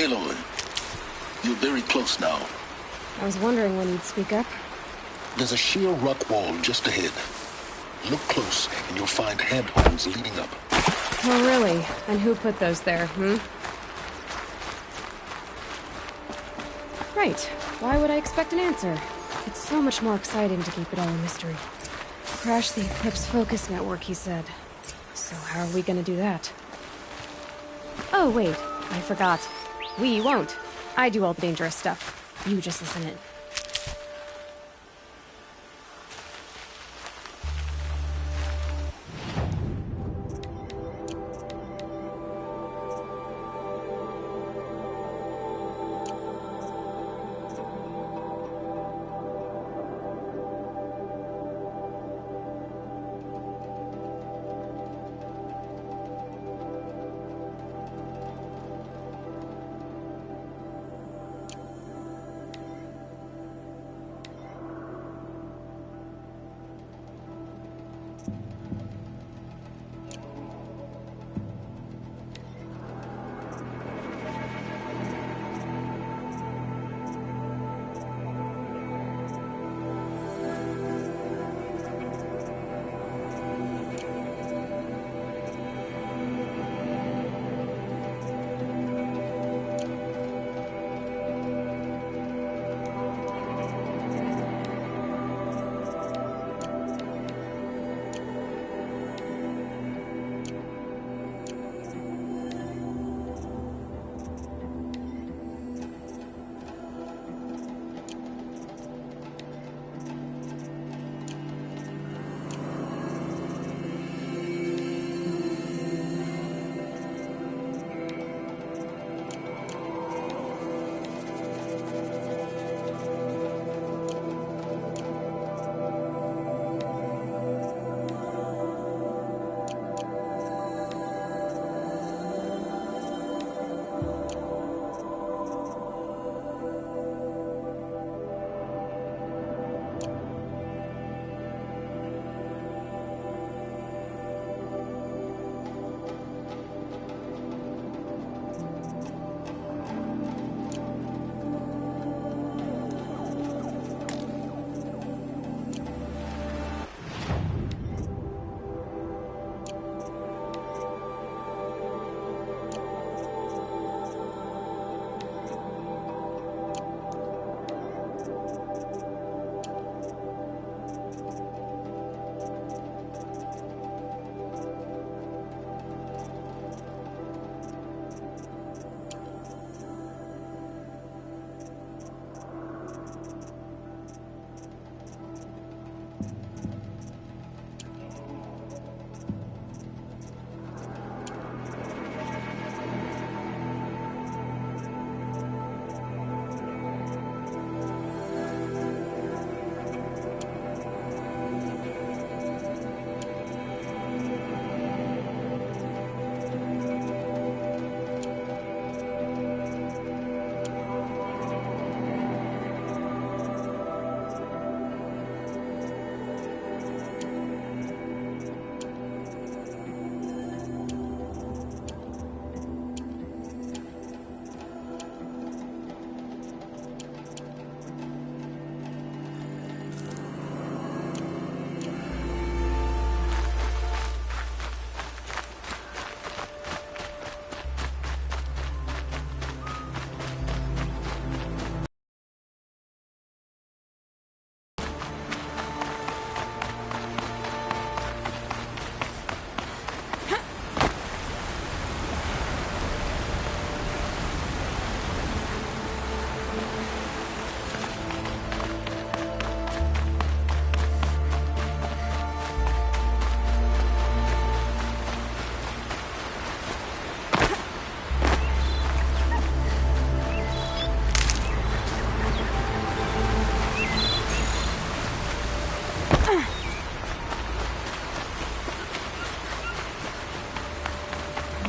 Aloy, you're very close now. I was wondering when you'd speak up. There's a sheer rock wall just ahead. Look close, and you'll find handholds leading up. Oh, really? And who put those there, Right. Why would I expect an answer? It's so much more exciting to keep it all a mystery. Crash the Eclipse focus network, he said. So how are we gonna do that? Oh, wait. I forgot. We won't. I do all the dangerous stuff. You just listen in.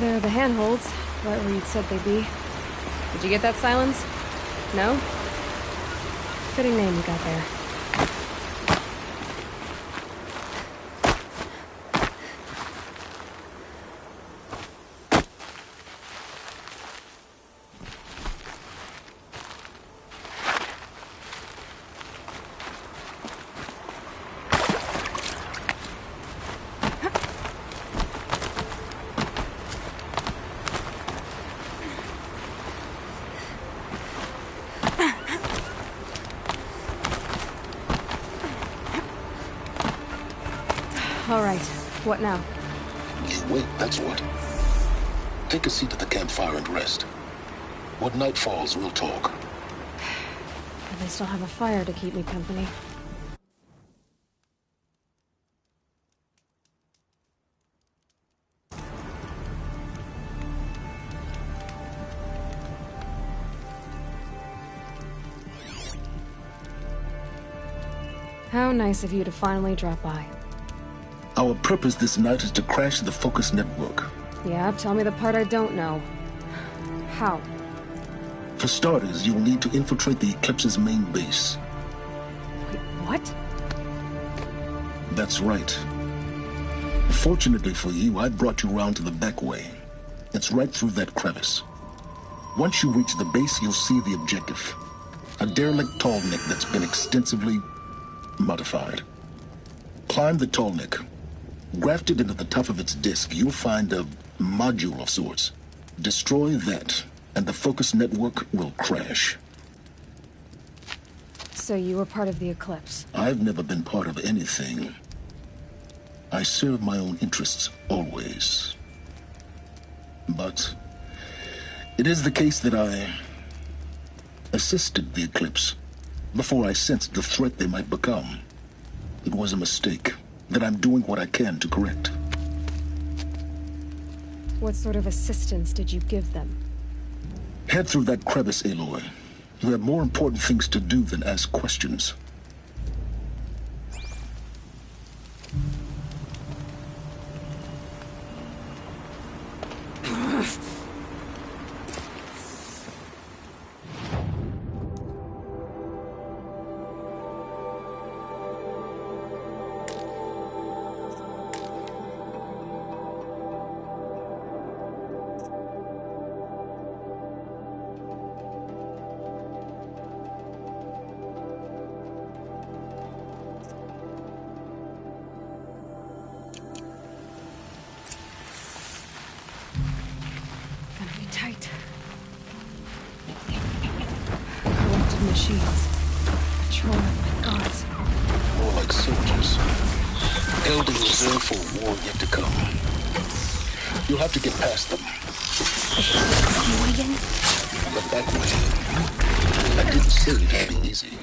They're the handholds, right where you'd said they'd be. Did you get that, Silence? No? Fitting name you got there. What now? You wait, that's what. Take a seat at the campfire and rest. When night falls, we'll talk. At least I'll have a fire to keep me company. How nice of you to finally drop by. Our purpose this night is to crash the Focus network. Yeah, tell me the part I don't know. How? For starters, you'll need to infiltrate the Eclipse's main base. Wait, what? That's right. Fortunately for you, I brought you round to the back way. It's right through that crevice. Once you reach the base, you'll see the objective. A derelict tall neck that's been extensively modified. Climb the tall neck. Grafted into the top of its disk, you'll find a module of sorts. Destroy that, and the Focus network will crash. So you were part of the Eclipse? I've never been part of anything. I serve my own interests, always. But it is the case that I assisted the Eclipse before I sensed the threat they might become. It was a mistake that I'm doing what I can to correct. What sort of assistance did you give them? Head through that crevice, Aloy. You have more important things to do than ask questions. Tight. Corrupted machines. Patrolling like gods. More like soldiers. Held in reserve for a war yet to come. You'll have to get past them. Wagon? The back way. I didn't say it'd be easy.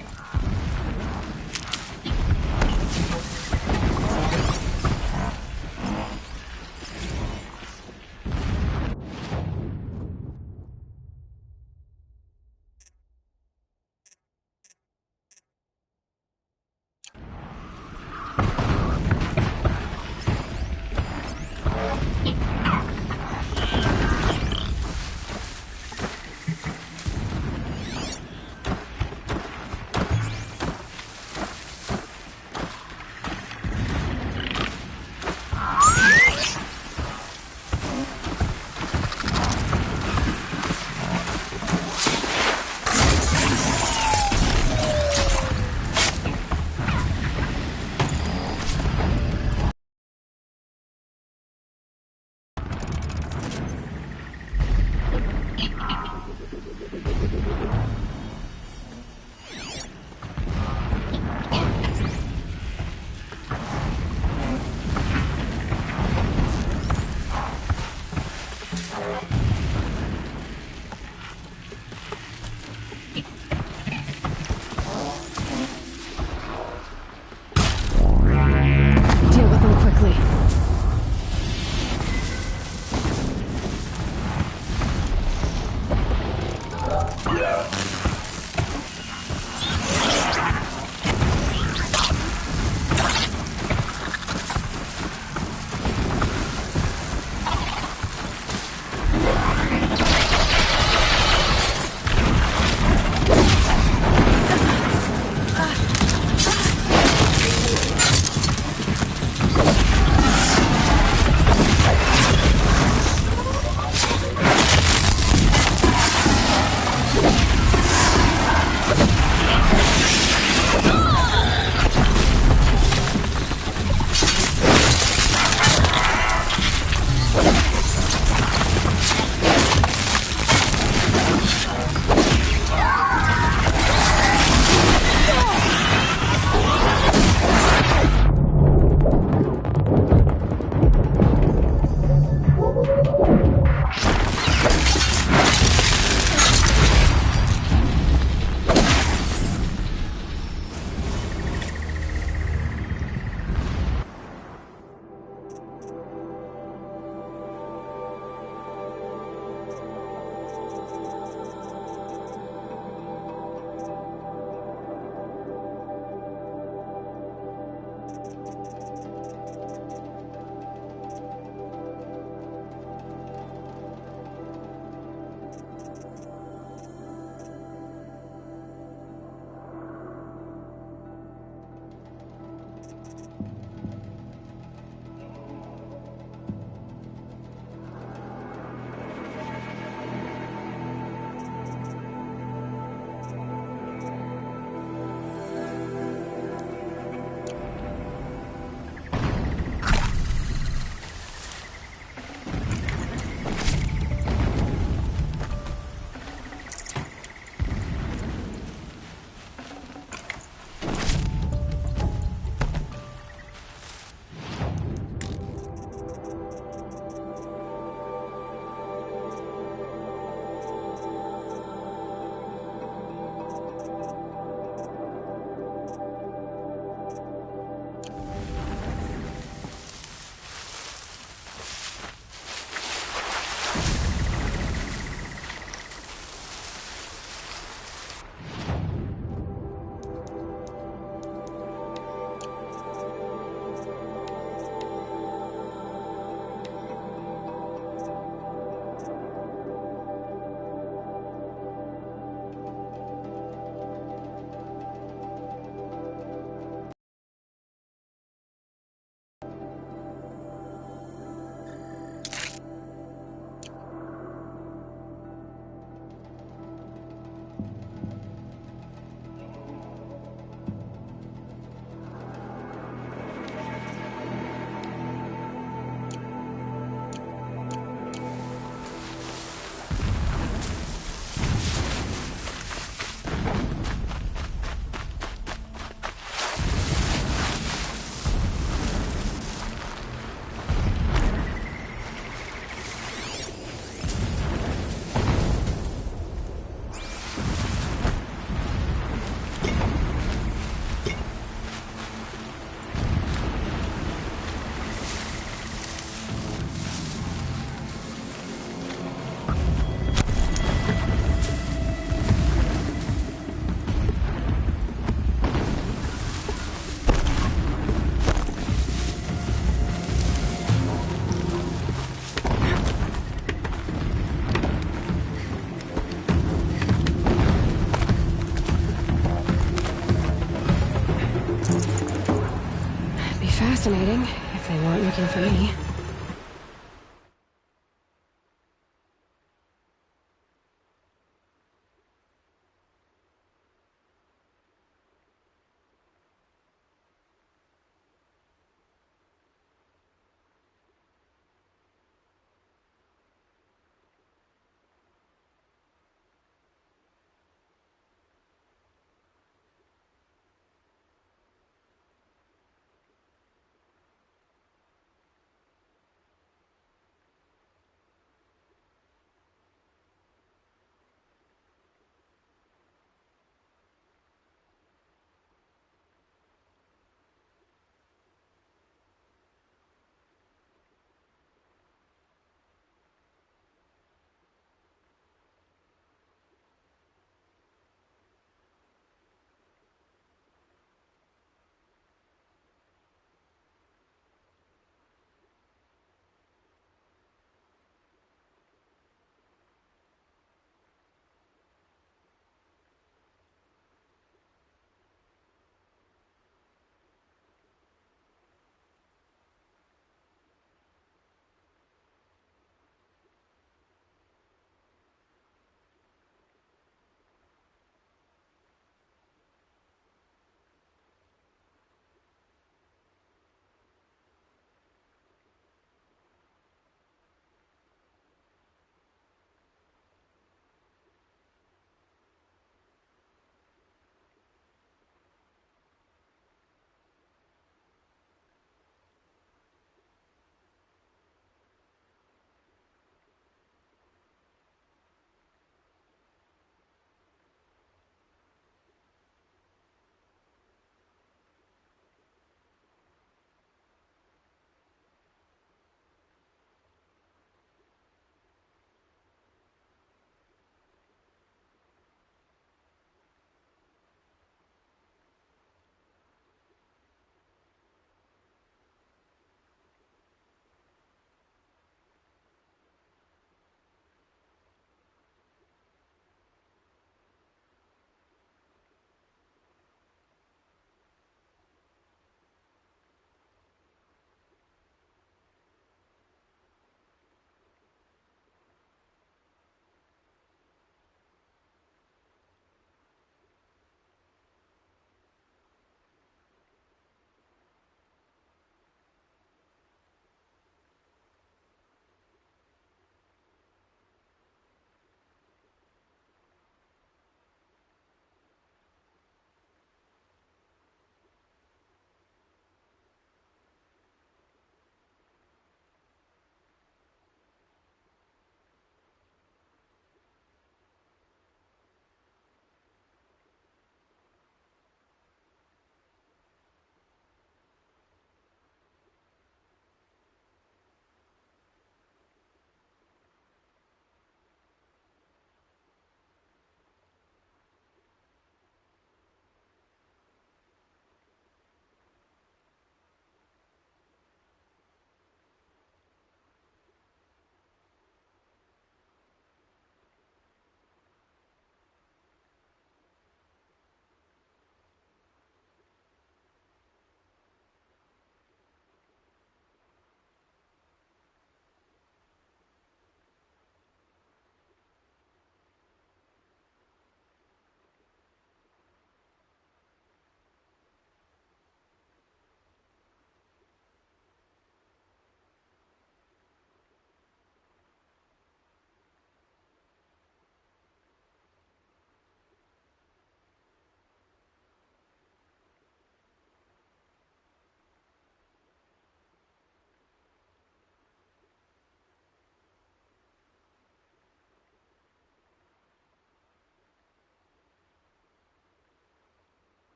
They weren't looking for me.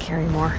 carry more.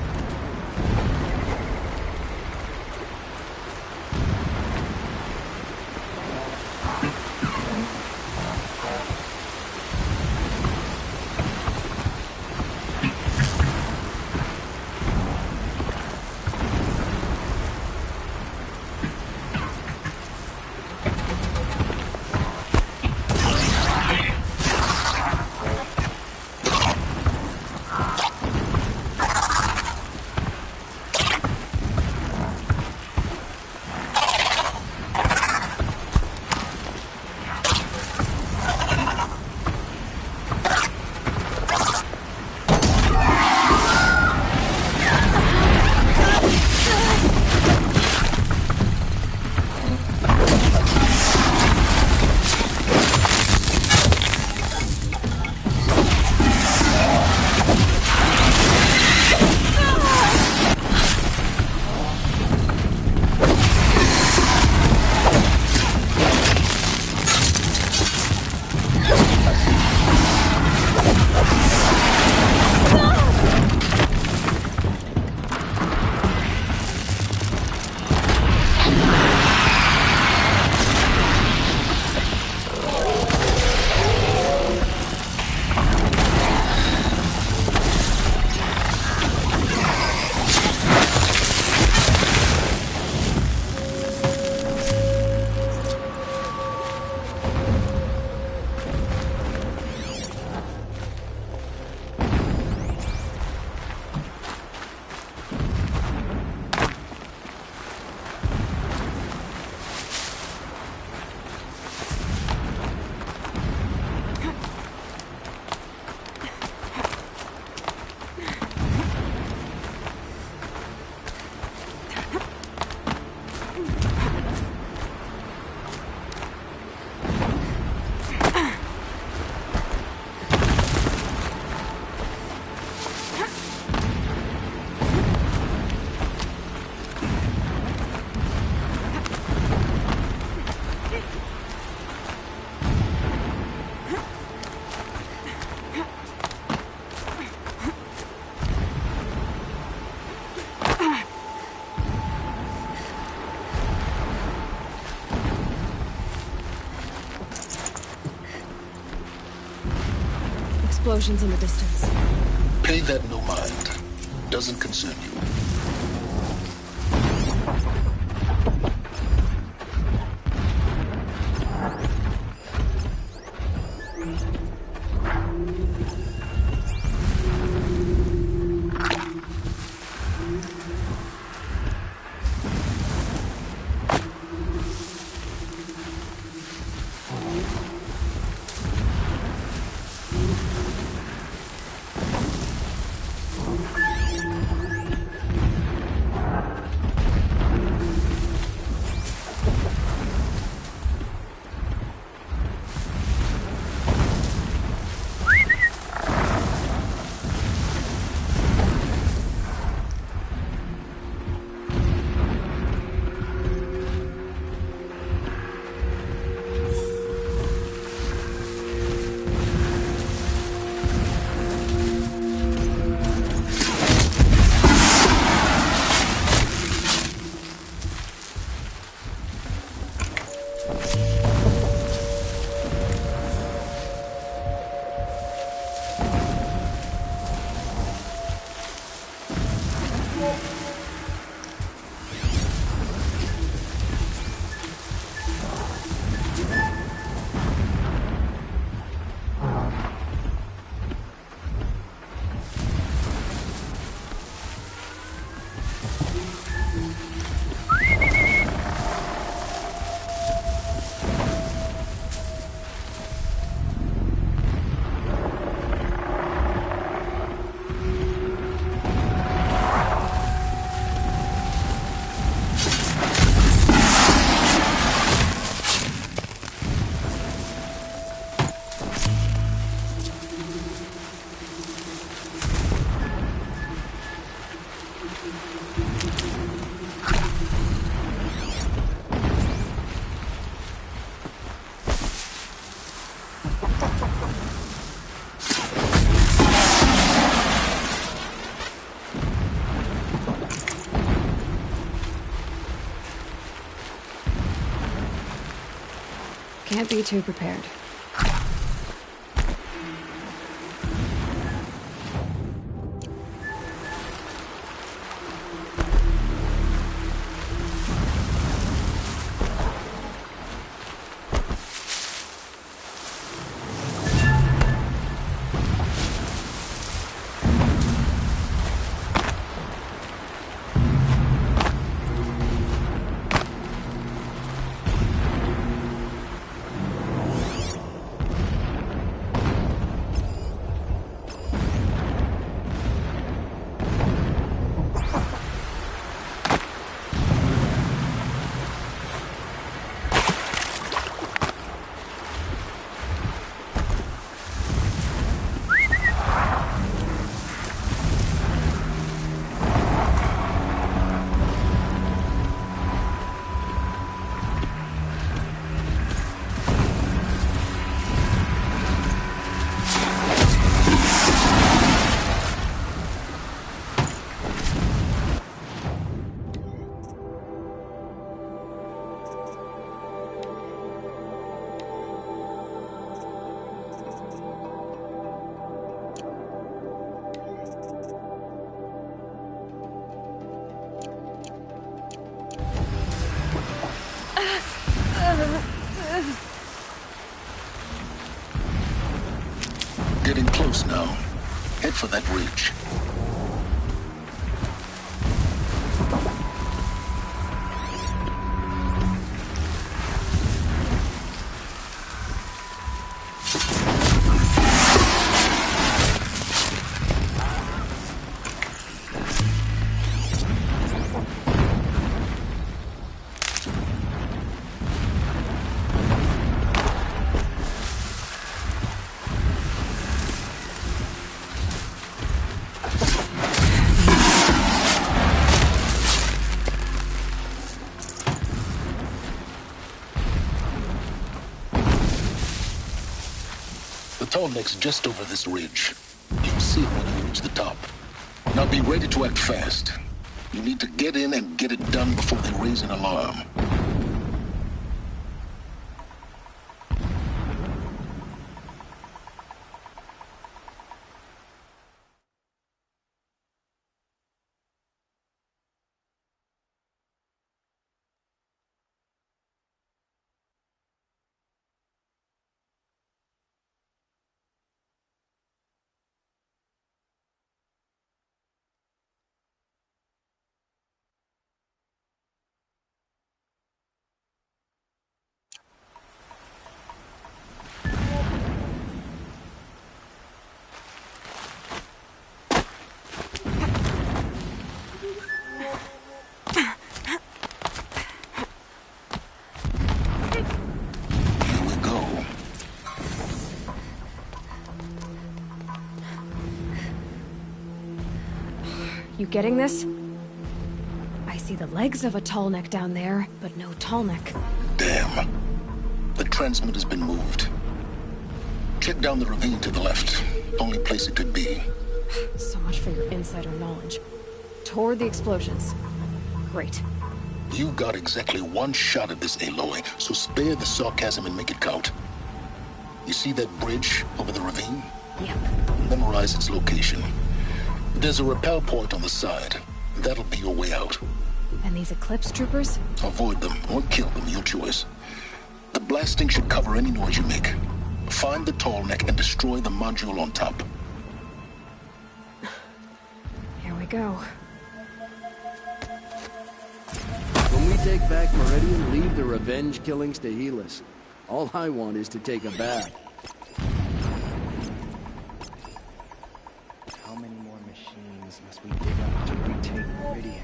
Explosions in the distance. Pay that no mind. Doesn't concern you. Can't be too prepared. Getting close now. Head for that ridge. The tall neck's just over this ridge. You'll see it when you reach the top. Now be ready to act fast. You need to get in and get it done before they raise an alarm. You getting this? I see the legs of a tall neck down there, but no tall neck. Damn. The transmitter's been moved. Check down the ravine to the left. Only place it could be. So much for your insider knowledge. Toward the explosions. Great. You got exactly one shot at this, Aloy, so spare the sarcasm and make it count. You see that bridge over the ravine? Yep. Memorize its location. There's a rappel point on the side. That'll be your way out. And these Eclipse troopers? Avoid them or kill them, your choice. The blasting should cover any noise you make. Find the tall neck and destroy the module on top. Here we go. When we take back Meridian, leave the revenge killings to Helis. All I want is to take a bath. How many more machines must we dig up to retake Meridian?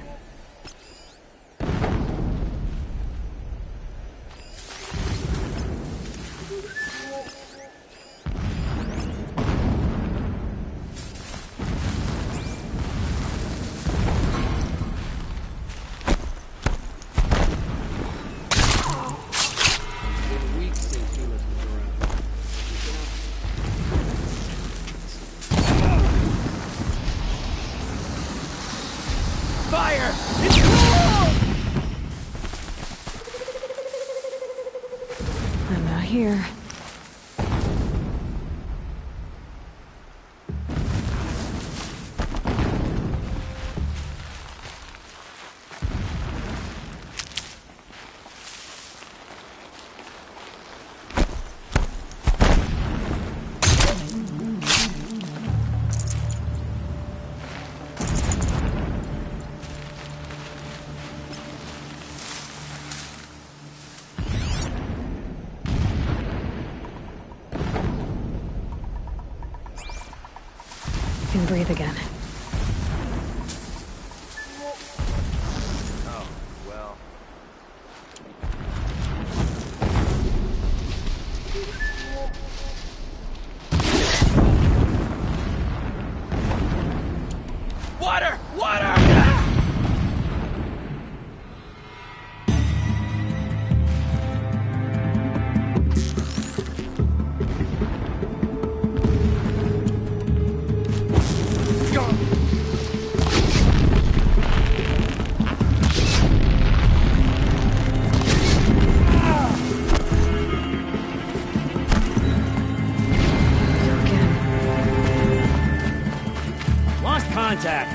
Fire! It's cool! I'm not here. breathe again. Oh, well. Water! Water! Lost contact.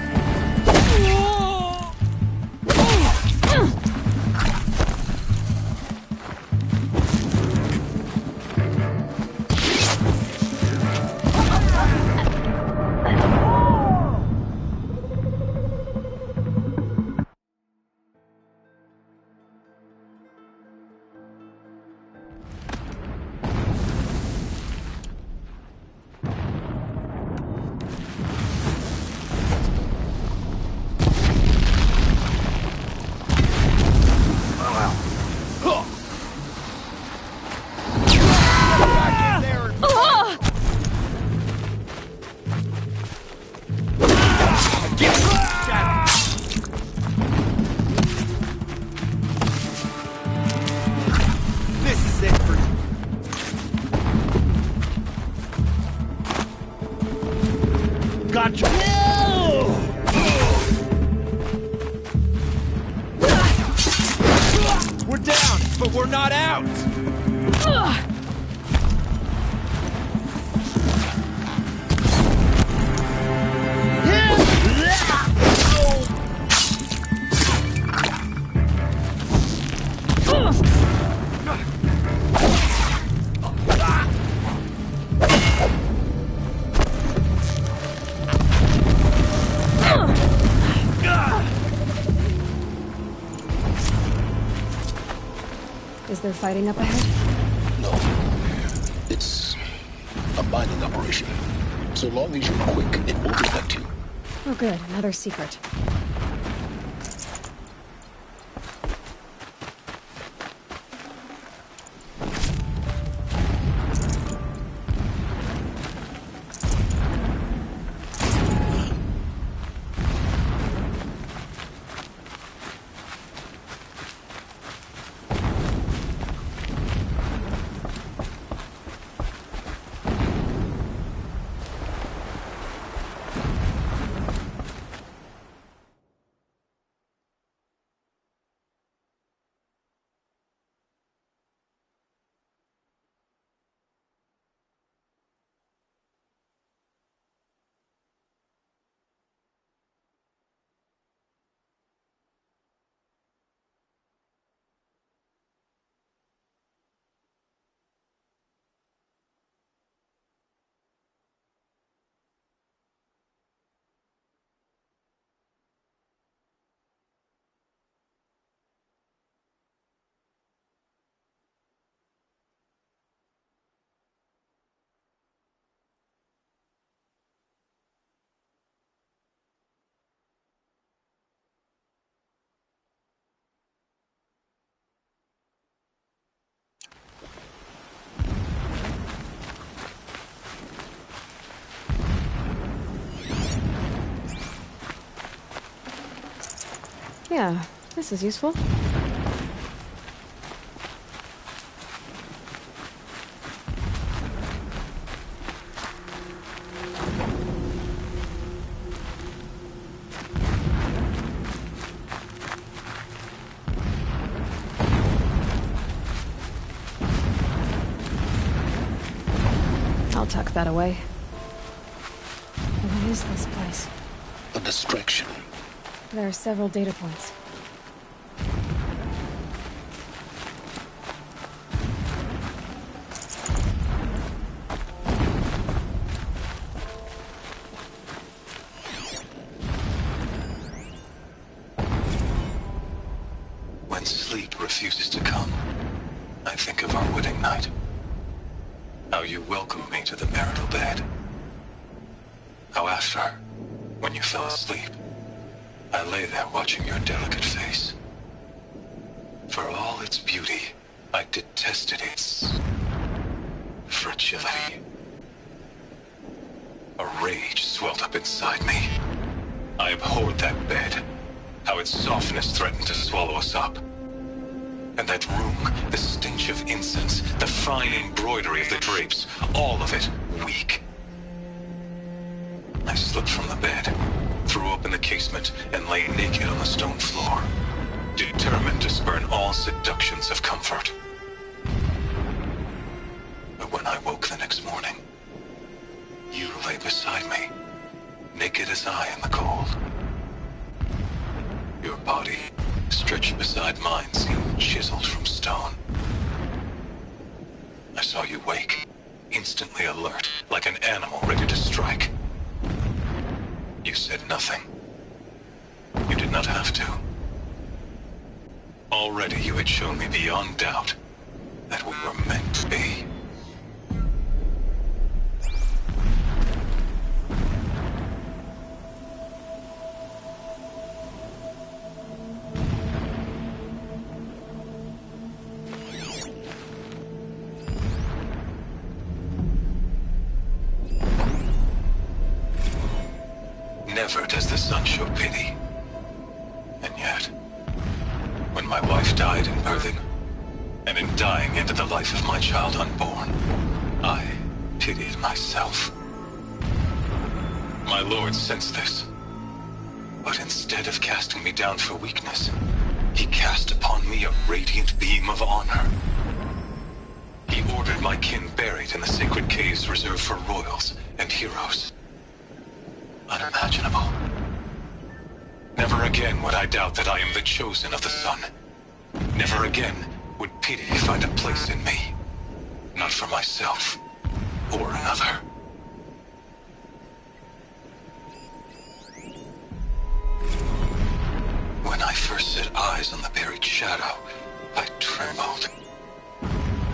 This is it for... Gotcha. We're down, but we're not out! Is there fighting up ahead? No. It's a mining operation. So long as you're quick, it won't affect you. Oh good, another secret. Yeah, this is useful. I'll tuck that away. What is this place? A distraction. There are several data points. When sleep refuses to come, I think of our wedding night. How you welcomed me to the marital bed. how after, when you fell asleep, I lay there watching your delicate face. For all its beauty, I detested its fragility. A rage swelled up inside me. I abhorred that bed, how its softness threatened to swallow us up. And that room, the stench of incense, the fine embroidery of the drapes, all of it weak. I slipped from the bed, threw open the casement, and lay naked on the stone floor, determined to spurn all seductions of comfort. But when I woke the next morning, you lay beside me, naked as I in the cold. Your body, stretched beside mine, seemed chiseled from stone. I saw you wake, instantly alert, like an animal ready to strike. You said nothing. You did not have to. Already you had shown me beyond doubt that we were meant to be. Never does the sun show pity. And yet, when my wife died in birthing, and in dying ended the life of my child unborn, I pitied myself. My lord sensed this, but instead of casting me down for weakness, he cast upon me a radiant beam of honor. He ordered my kin buried in the sacred caves reserved for royals and heroes. Unimaginable. Never again would I doubt that I am the chosen of the sun. Never again would pity find a place in me. Not for myself or another. When I first set eyes on the buried shadow, I trembled.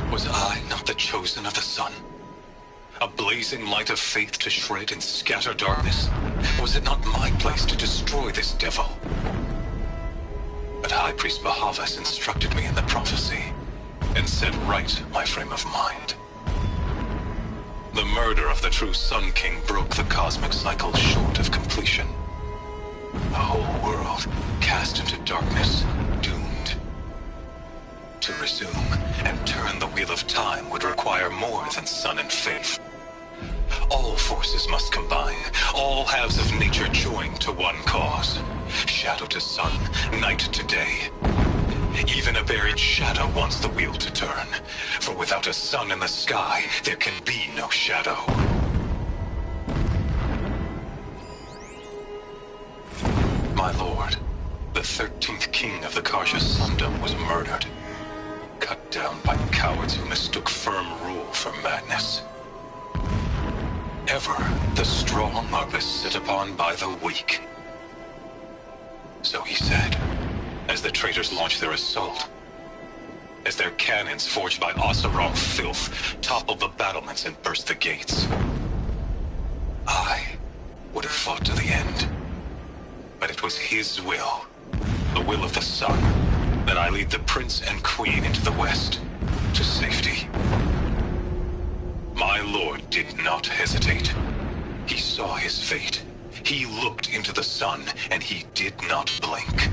Was I not the chosen of the sun? A blazing light of faith to shred and scatter darkness? Was it not my place to destroy this devil? But High Priest Bahavas instructed me in the prophecy, and set right my frame of mind. The murder of the true Sun King broke the cosmic cycle short of completion. The whole world cast into darkness, doomed. To resume and turn the wheel of time would require more than sun and faith. All forces must combine, all halves of nature join to one cause. Shadow to sun, night to day. Even a buried shadow wants the wheel to turn, for without a sun in the sky, there can be no shadow. My lord, the 13th king of the Karja Sundom was murdered. Cut down by cowards who mistook firm rule for madness. Ever the strong are beset upon by the weak. So he said, as the traitors launched their assault. As their cannons forged by Oseram filth toppled the battlements and burst the gates. I would have fought to the end. But it was his will, the will of the sun, that I lead the prince and queen into the west, to safety. My lord did not hesitate. He saw his fate. He looked into the sun, and he did not blink.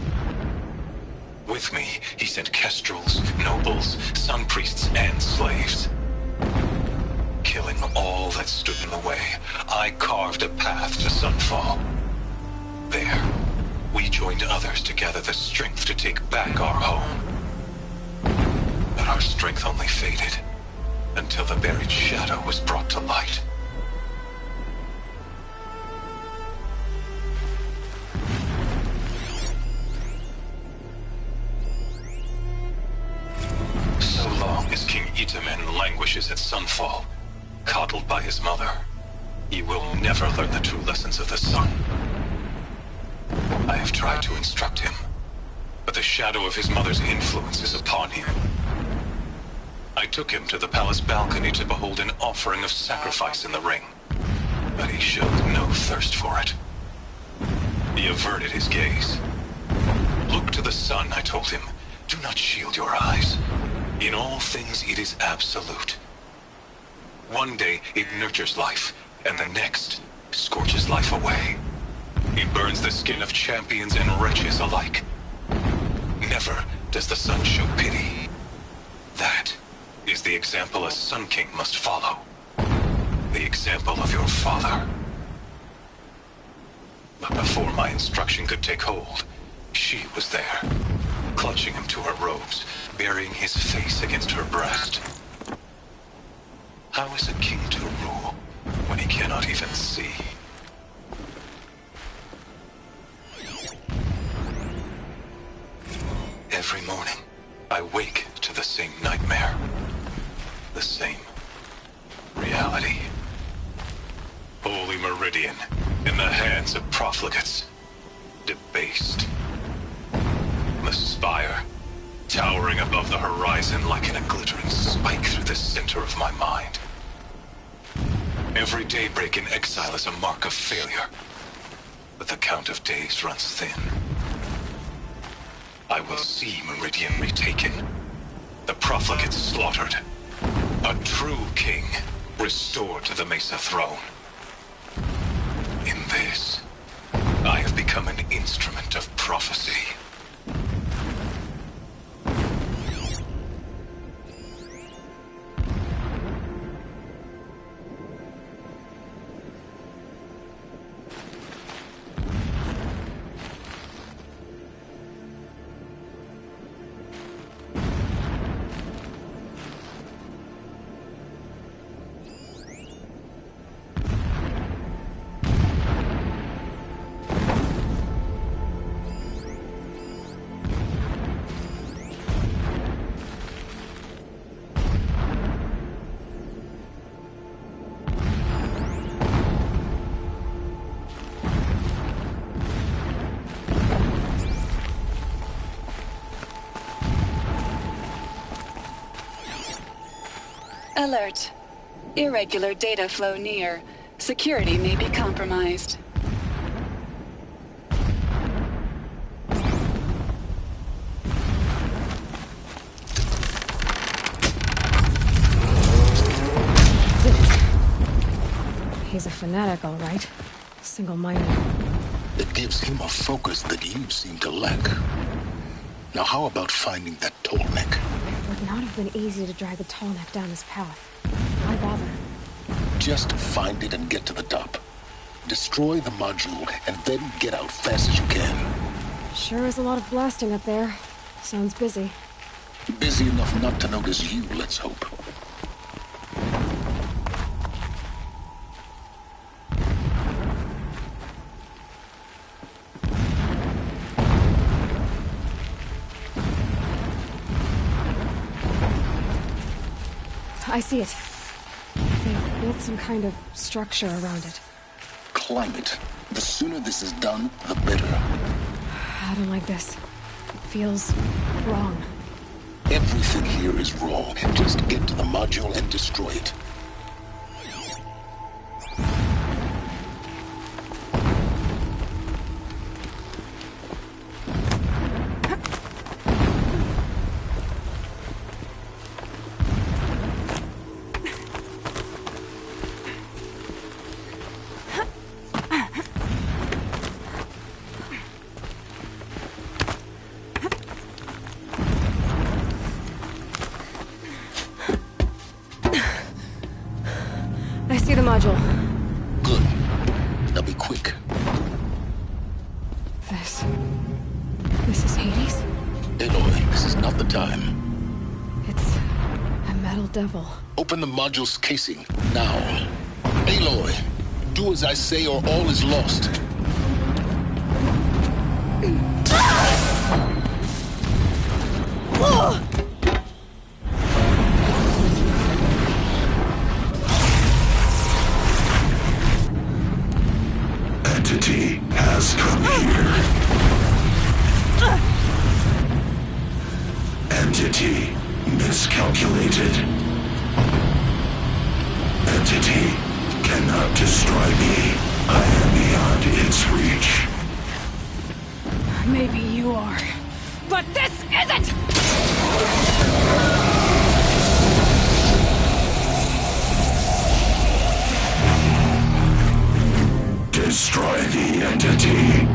With me, he sent kestrels, nobles, sun priests, and slaves. Killing all that stood in the way, I carved a path to sunfall. There, we joined others to gather the strength to take back our home. But our strength only faded, until the buried shadow was brought to light. So long as King Itamen languishes at sunfall, coddled by his mother, he will never learn the true lessons of the sun. I have tried to instruct him, but the shadow of his mother's influence is upon him. I took him to the palace balcony to behold an offering of sacrifice in the ring. but he showed no thirst for it. He averted his gaze. Look to the sun, I told him. Do not shield your eyes. In all things it is absolute. One day it nurtures life, and the next scorches life away. It burns the skin of champions and wretches alike. Never does the sun show pity. That is the example a Sun King must follow. The example of your father. But before my instruction could take hold, she was there, clutching him to her robes, burying his face against her breast. How is a king to rule when he cannot even see? Every morning, I wake to the same nightmare. The same reality. Holy Meridian, in the hands of profligates. Debased. The spire, towering above the horizon like a glittering spike through the center of my mind. Every daybreak in exile is a mark of failure, but the count of days runs thin. I will see Meridian retaken, the profligates slaughtered, a true king restored to the Mesa throne. In this, I have become an instrument of prophecy. Alert. Irregular data flow near. Security may be compromised. He's a fanatic, all right. Single-minded. It gives him a focus that you seem to lack. Now how about finding that tall neck? It would not have been easy to drag the tall neck down his path. Why bother? Just find it and get to the top. Destroy the module and then get out fast as you can. Sure is a lot of blasting up there. Sounds busy. Busy enough not to notice you, let's hope. I see it. They've built some kind of structure around it. Climb it. The sooner this is done, the better. I don't like this. It feels wrong. Everything here is wrong. Just get to the module and destroy it. I see the module. Good. Now be quick. This is Hades? Aloy, this is not the time. It's a metal devil. Open the module's casing, now. Aloy, do as I say or all is lost. Entity has come here. Entity miscalculated. Entity cannot destroy by me, I am beyond its reach. Maybe you are. But this isn't! Destroy the entity.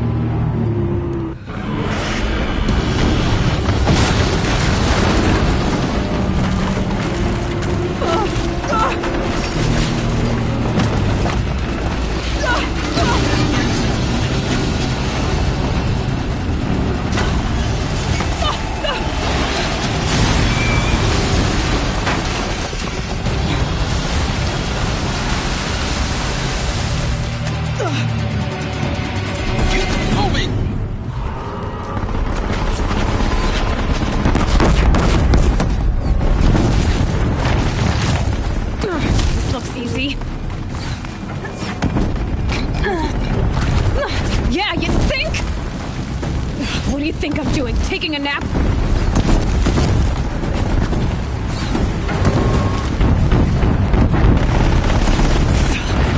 Yeah, you think? What do you think I'm doing? Taking a nap?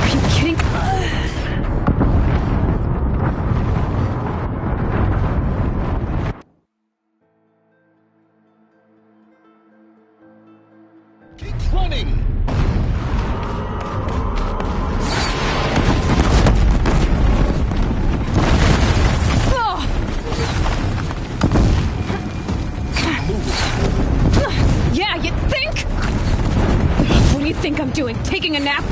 Are you kidding? Keep running! Yeah, you think? What do you think I'm doing? Taking a nap?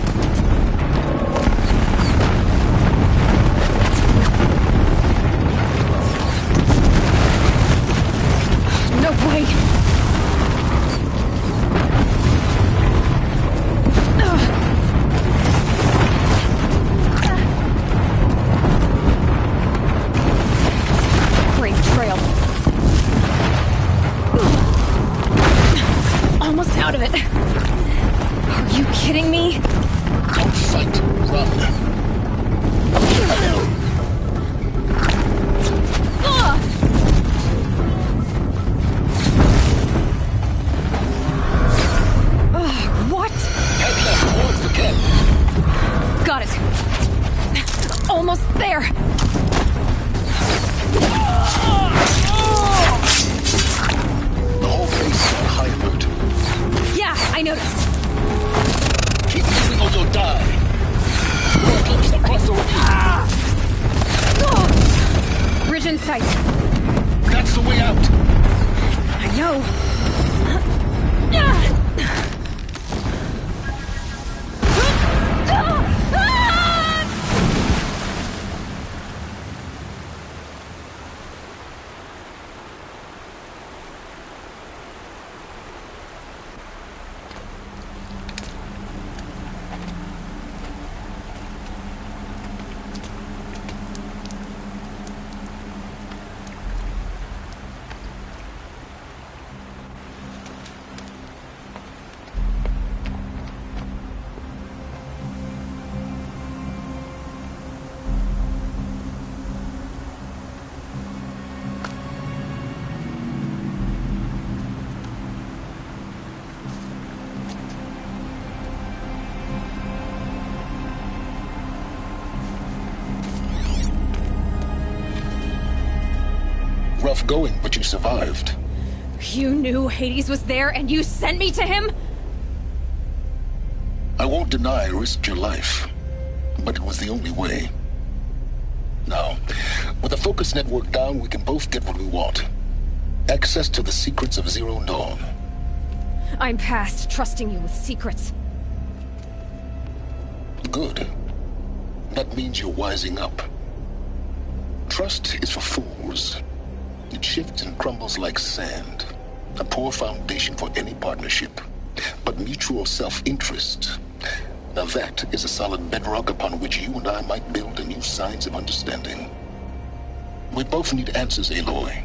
No way! Great trail. Almost out of it. Are you kidding me? Don't fight, run. What? Head left towards the camp. Got it. Almost there. The whole base is on high alert. Yeah, I noticed. Keep moving or you'll die. Roadblocks across the ravine. Bridge in sight. That's the way out. I know. Rough going, but you survived. You knew Hades was there and you sent me to him? I won't deny I risked your life, but it was the only way. Now, with the focus network down, we can both get what we want. Access to the secrets of Zero Dawn. I'm past trusting you with secrets. Good. That means you're wising up. Trust is for fools. It shifts and crumbles like sand. A poor foundation for any partnership. But mutual self-interest, now that is a solid bedrock upon which you and I might build a new science of understanding. We both need answers, Aloy.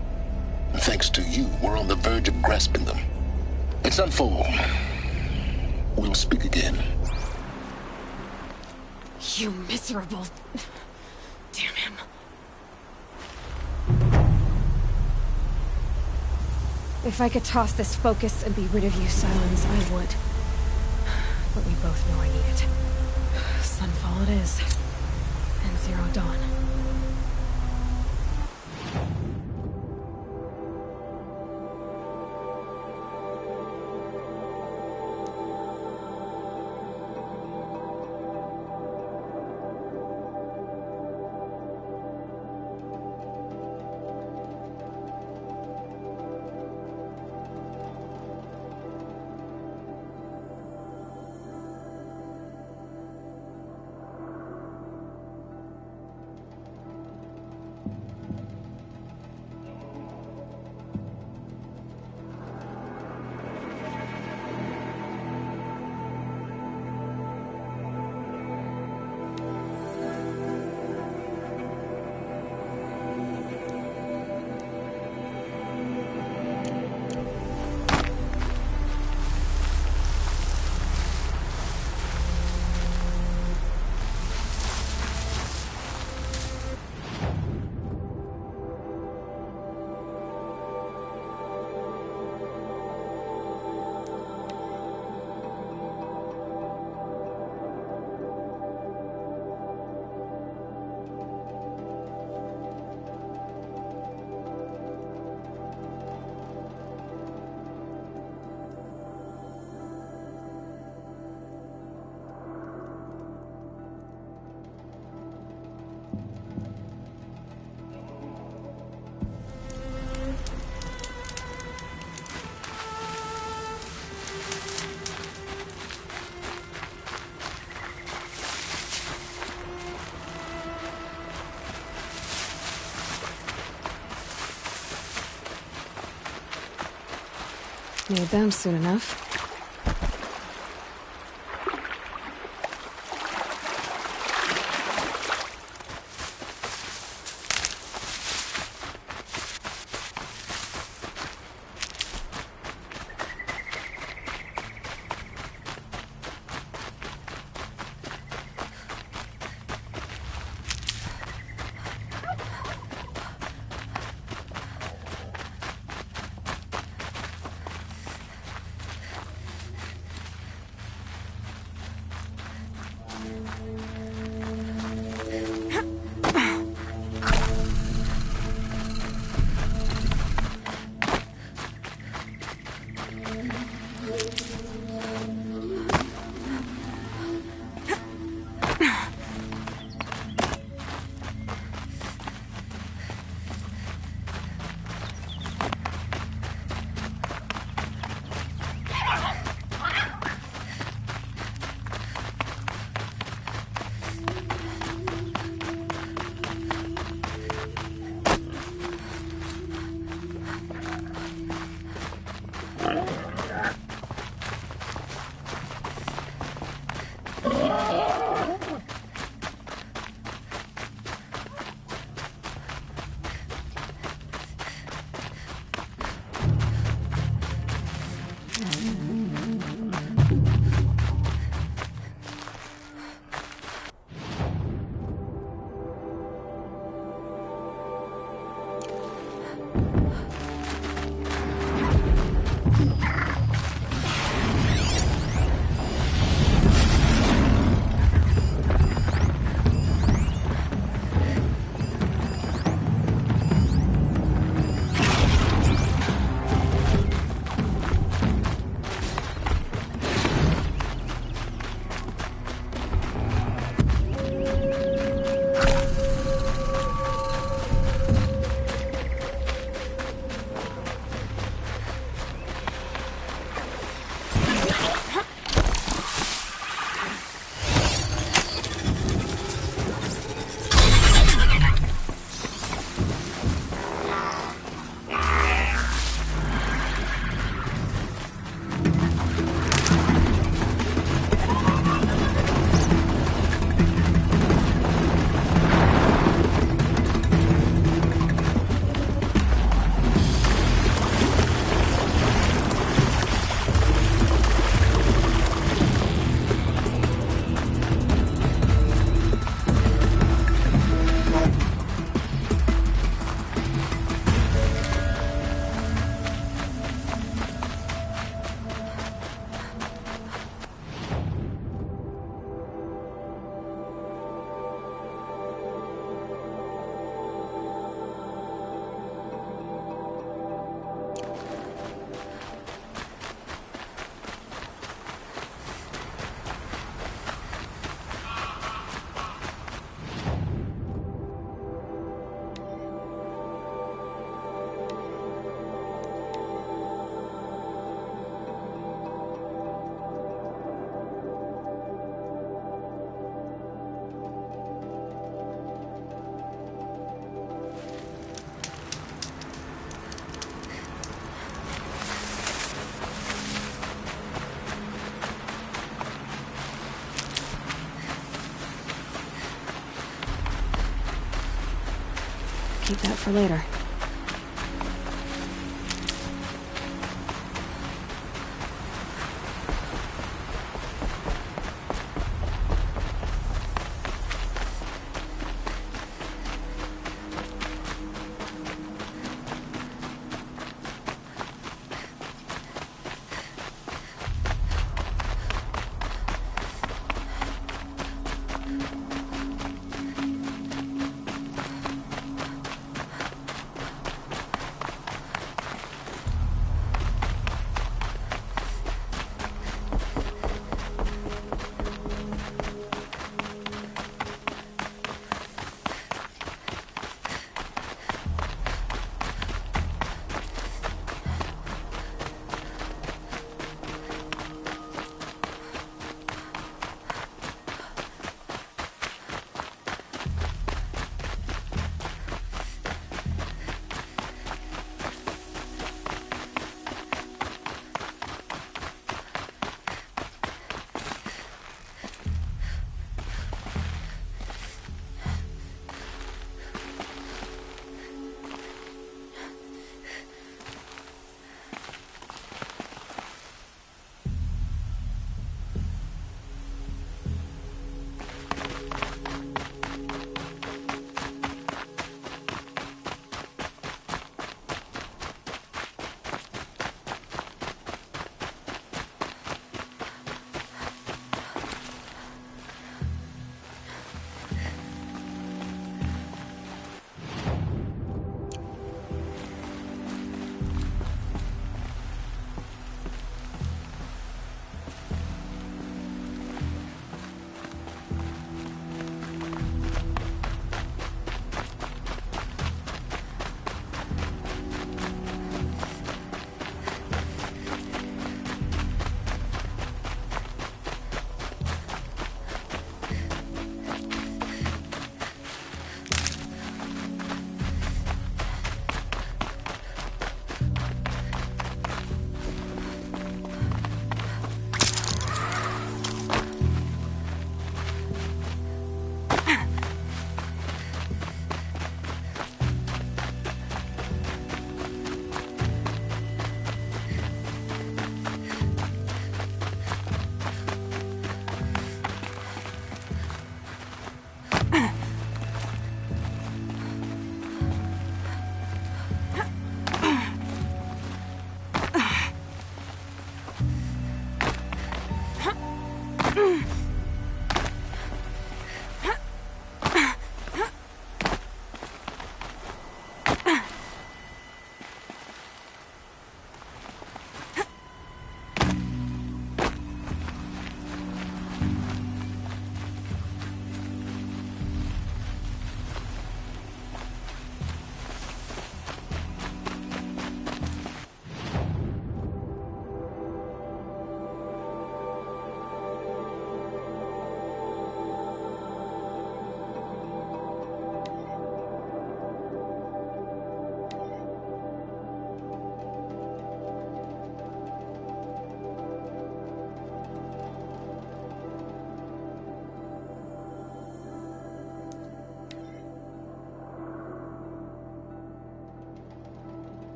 And thanks to you, we're on the verge of grasping them. It's unfold. We'll speak again. You miserable... Damn him. If I could toss this focus and be rid of you, Silence, I would. But we both know I need it. Sun followed it is. And Zero Dawn. Need them soon enough. Keep that for later.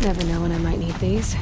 Never know when I might need these.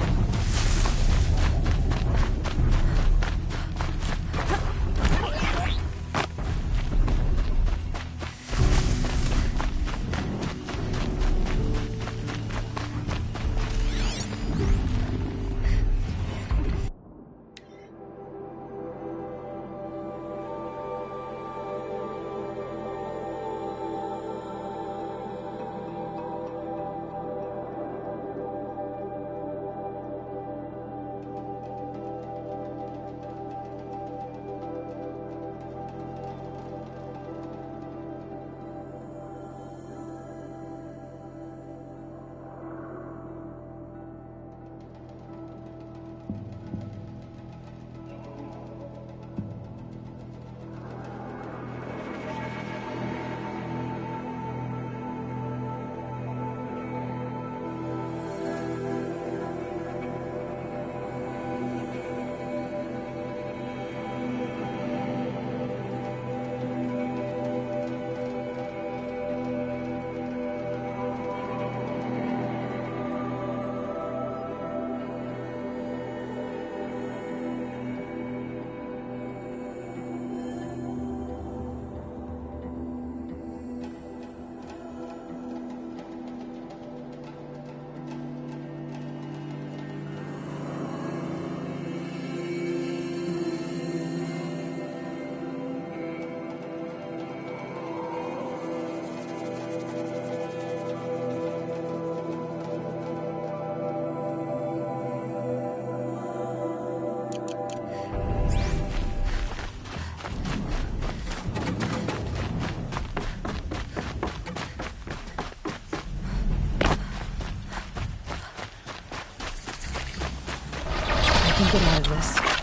can get out of this.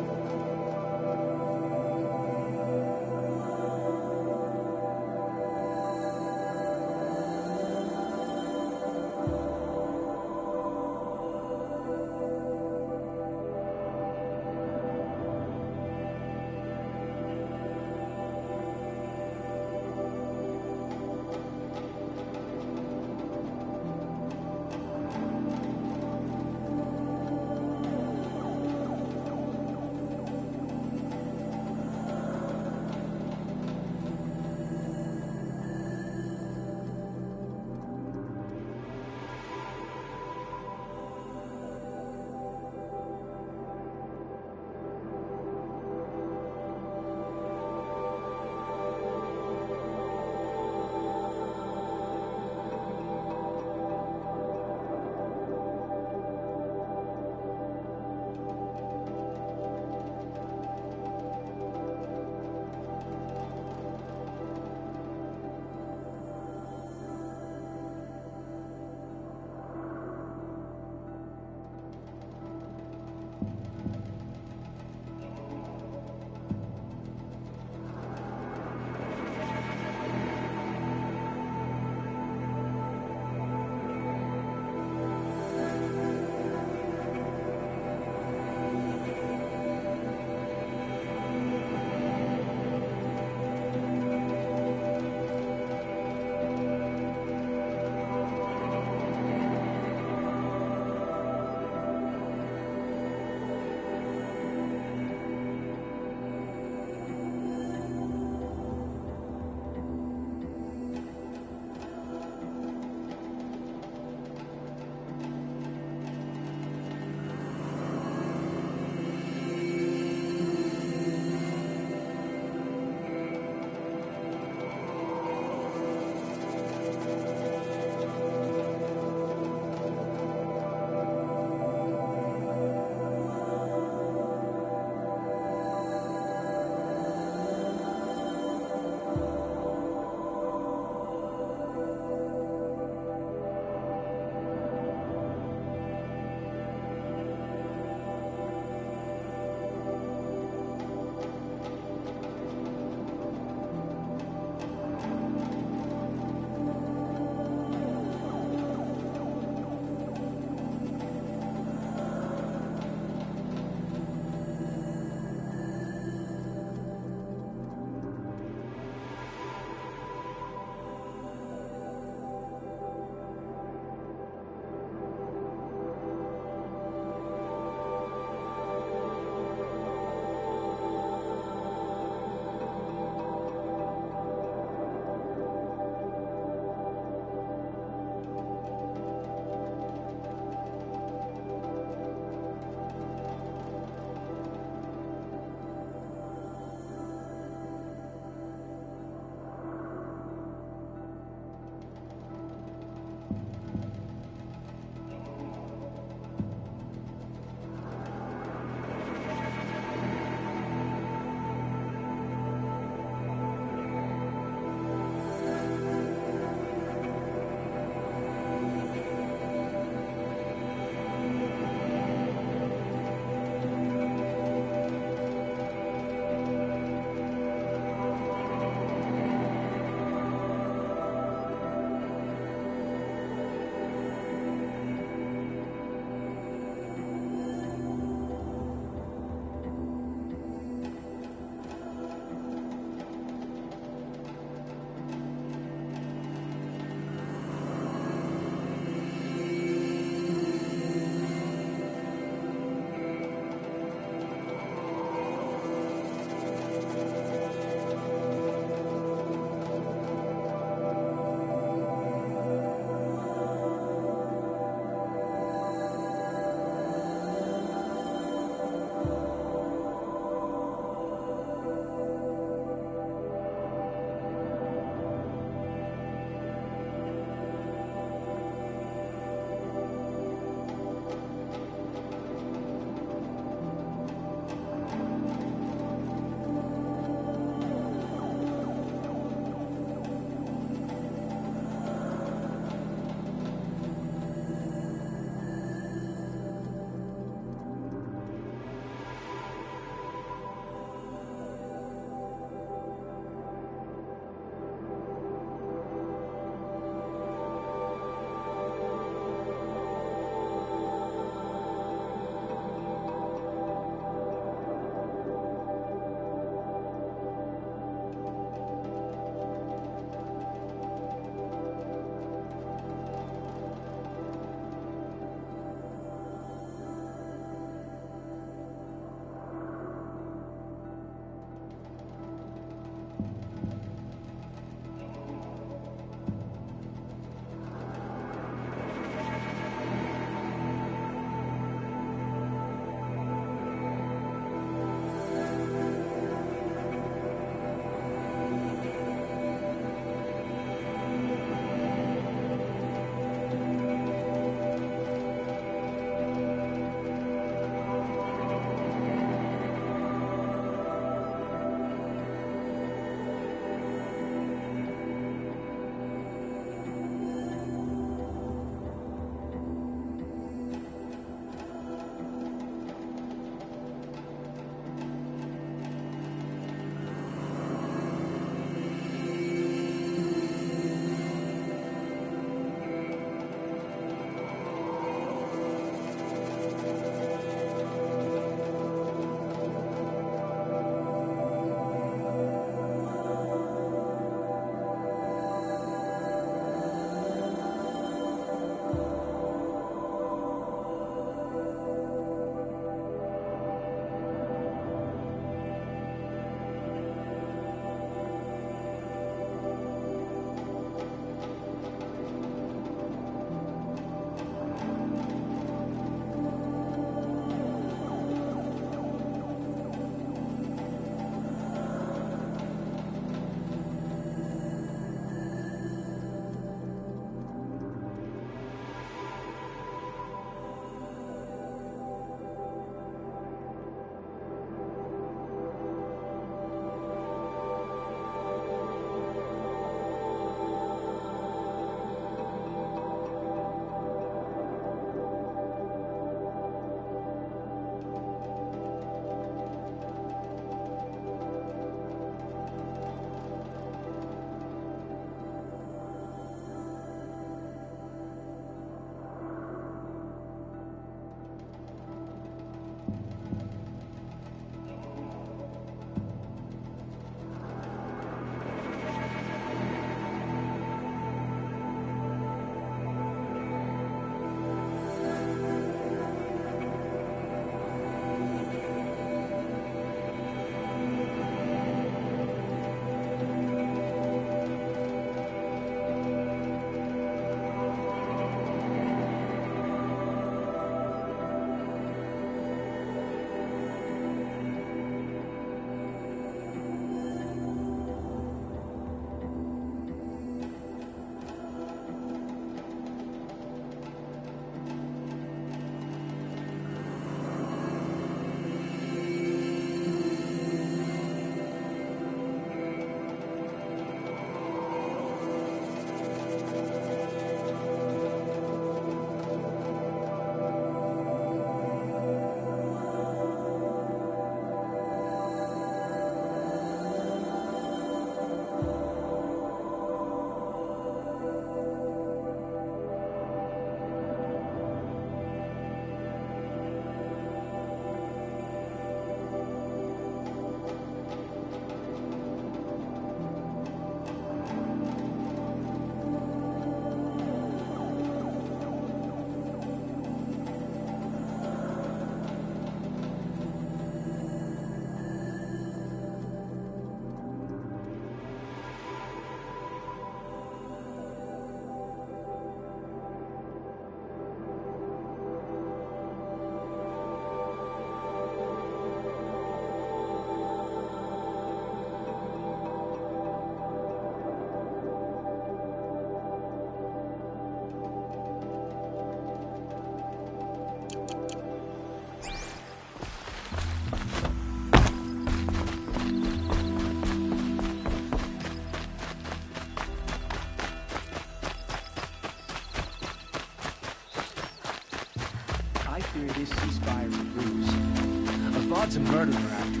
lots of murder we're after.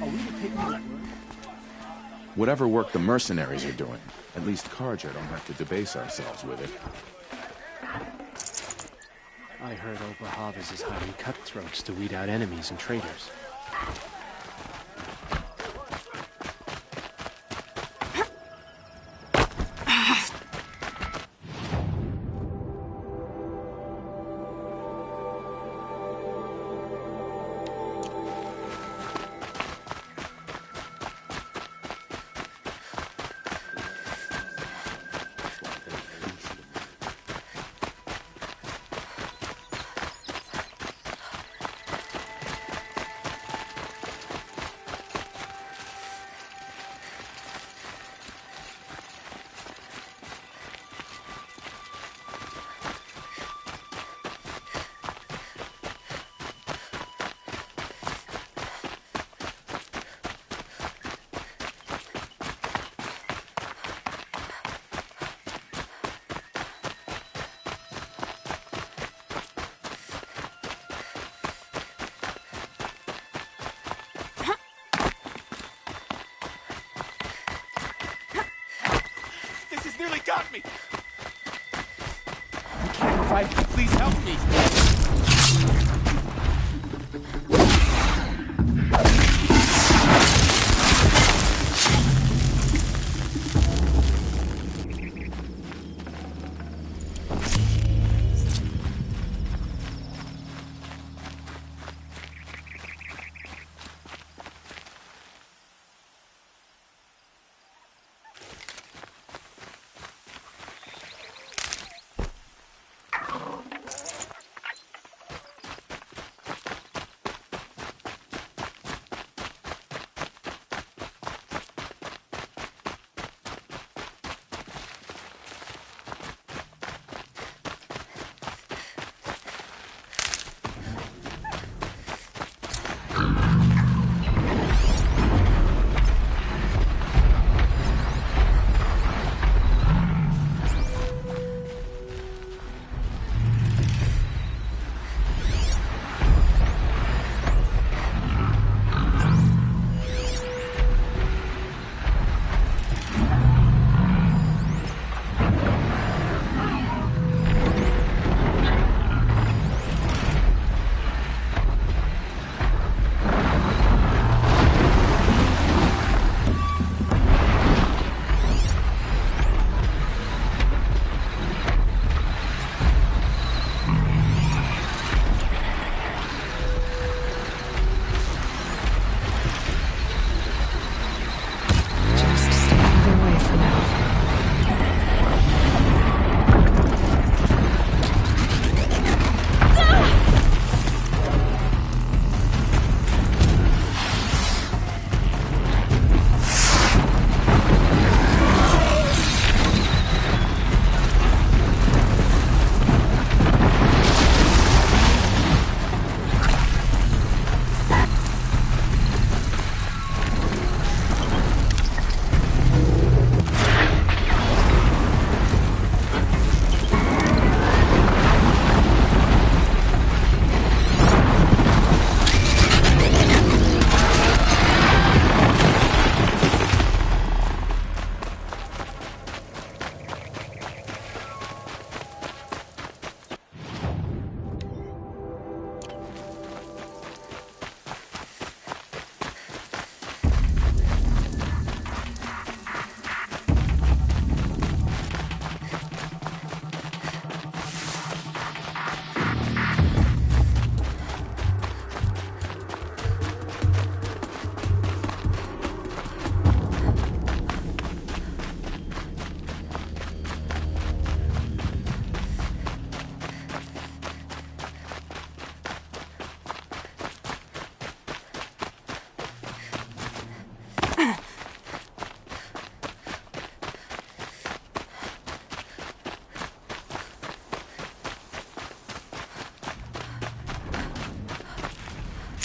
Are we the people that work? Whatever work the mercenaries are doing, at least Karja don't have to debase ourselves with it. I heard Oberhavas is hiring cutthroats to weed out enemies and traitors. Nearly got me! I can't fight. Please help me!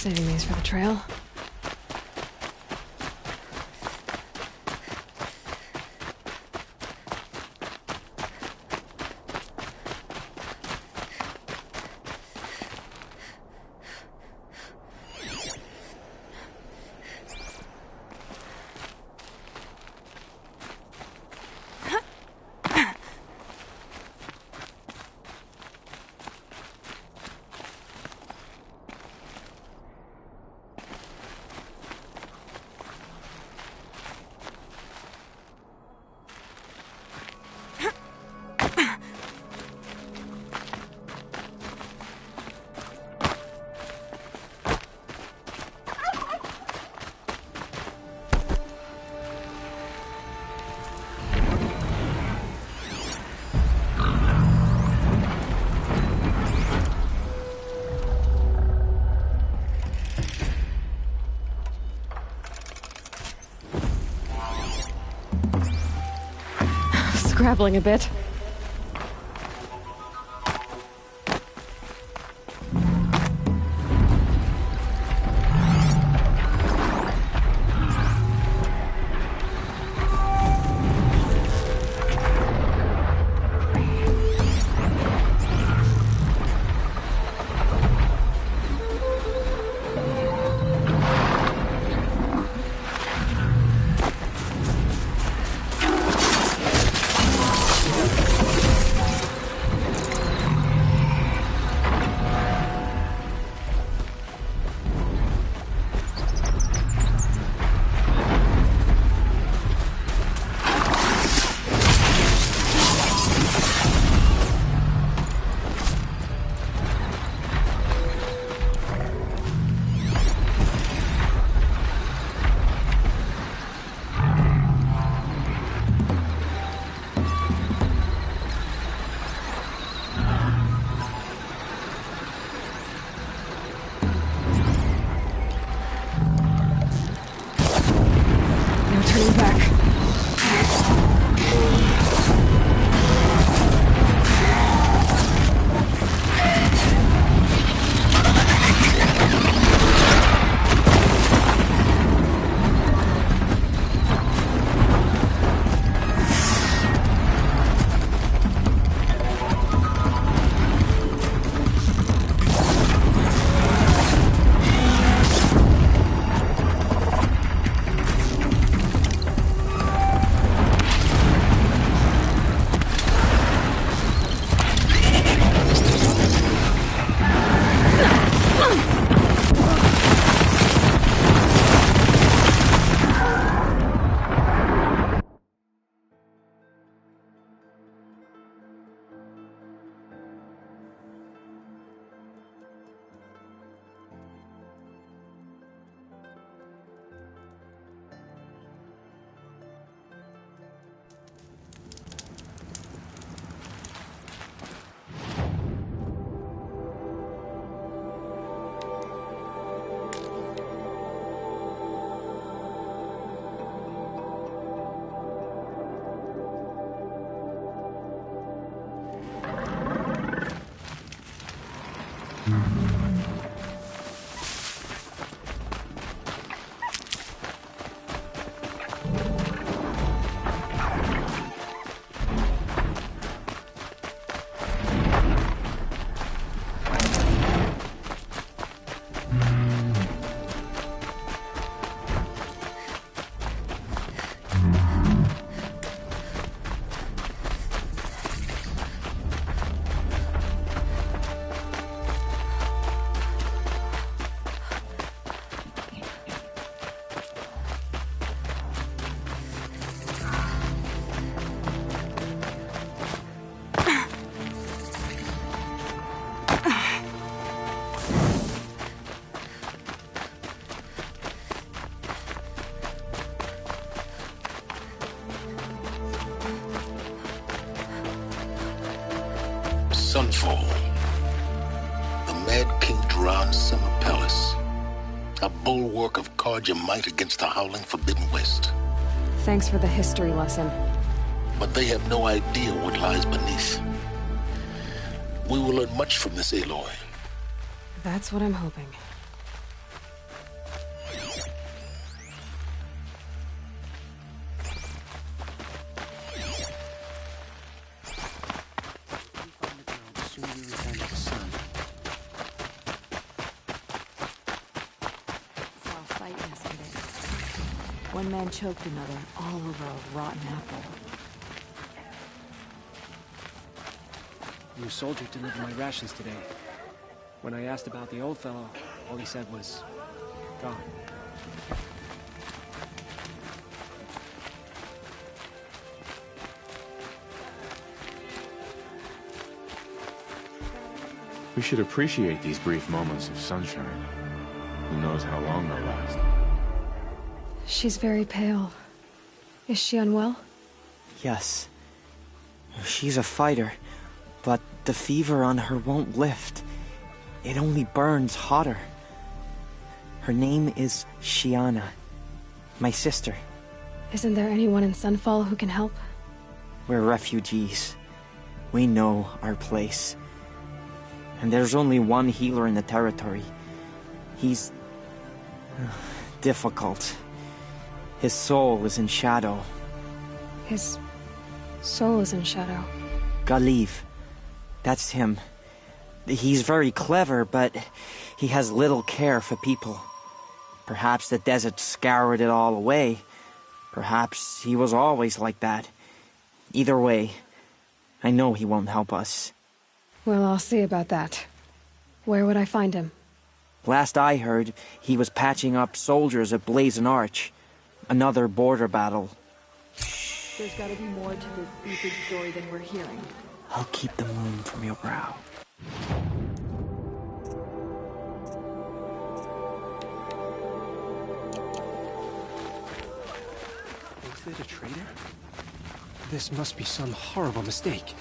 Saving these for the trail. scrabbling a bit. Sunfall. The Mad King Duran's summer palace. A bulwark of Carja might against the howling Forbidden West. Thanks for the history lesson. But they have no idea what lies beneath. We will learn much from this Aloy. That's what I'm hoping. One man choked another all over a rotten apple. New soldier delivered my rations today. When I asked about the old fellow, all he said was, gone. We should appreciate these brief moments of sunshine. Who knows how long they'll last. She's very pale. Is she unwell? Yes. She's a fighter, but the fever on her won't lift. It only burns hotter. Her name is Shiana, my sister. Isn't there anyone in Sunfall who can help? We're refugees. We know our place. And there's only one healer in the territory. He's... difficult. His soul is in shadow. His soul is in shadow. Galiv. That's him. He's very clever, but he has little care for people. Perhaps the desert scoured it all away. Perhaps he was always like that. Either way, I know he won't help us. Well, I'll see about that. Where would I find him? Last I heard, he was patching up soldiers at Blazing Arch. Another border battle. There's gotta be more to this stupid story than we're hearing. I'll keep the moon from your brow. Is it a traitor? This must be some horrible mistake.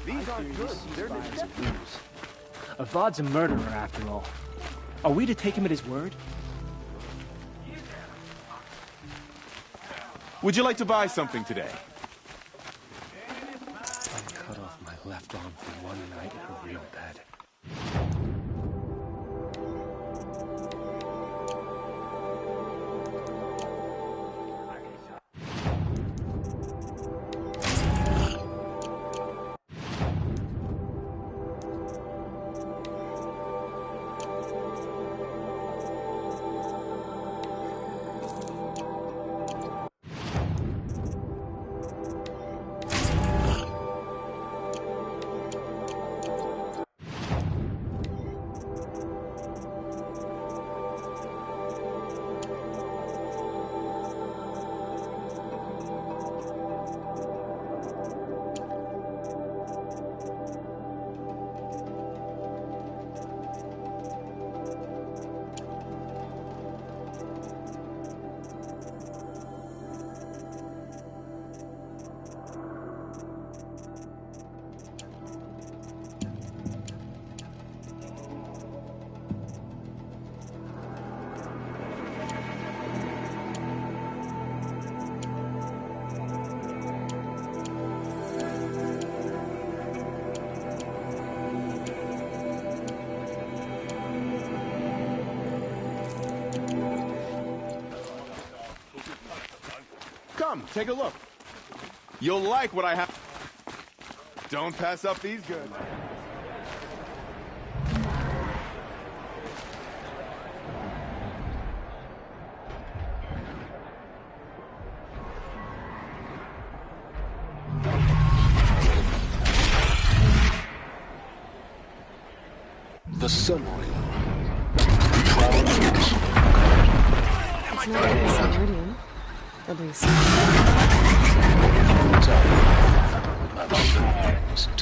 These aren't good. They're deceptive. Avad's a murderer, after all. Are we to take him at his word? Would you like to buy something today? I cut off my left arm for one night in a real bed. Come, take a look. You'll like what I have. Don't pass up these goods. The submarine. It's not like a submeridian. At least. I'm sure it isn't.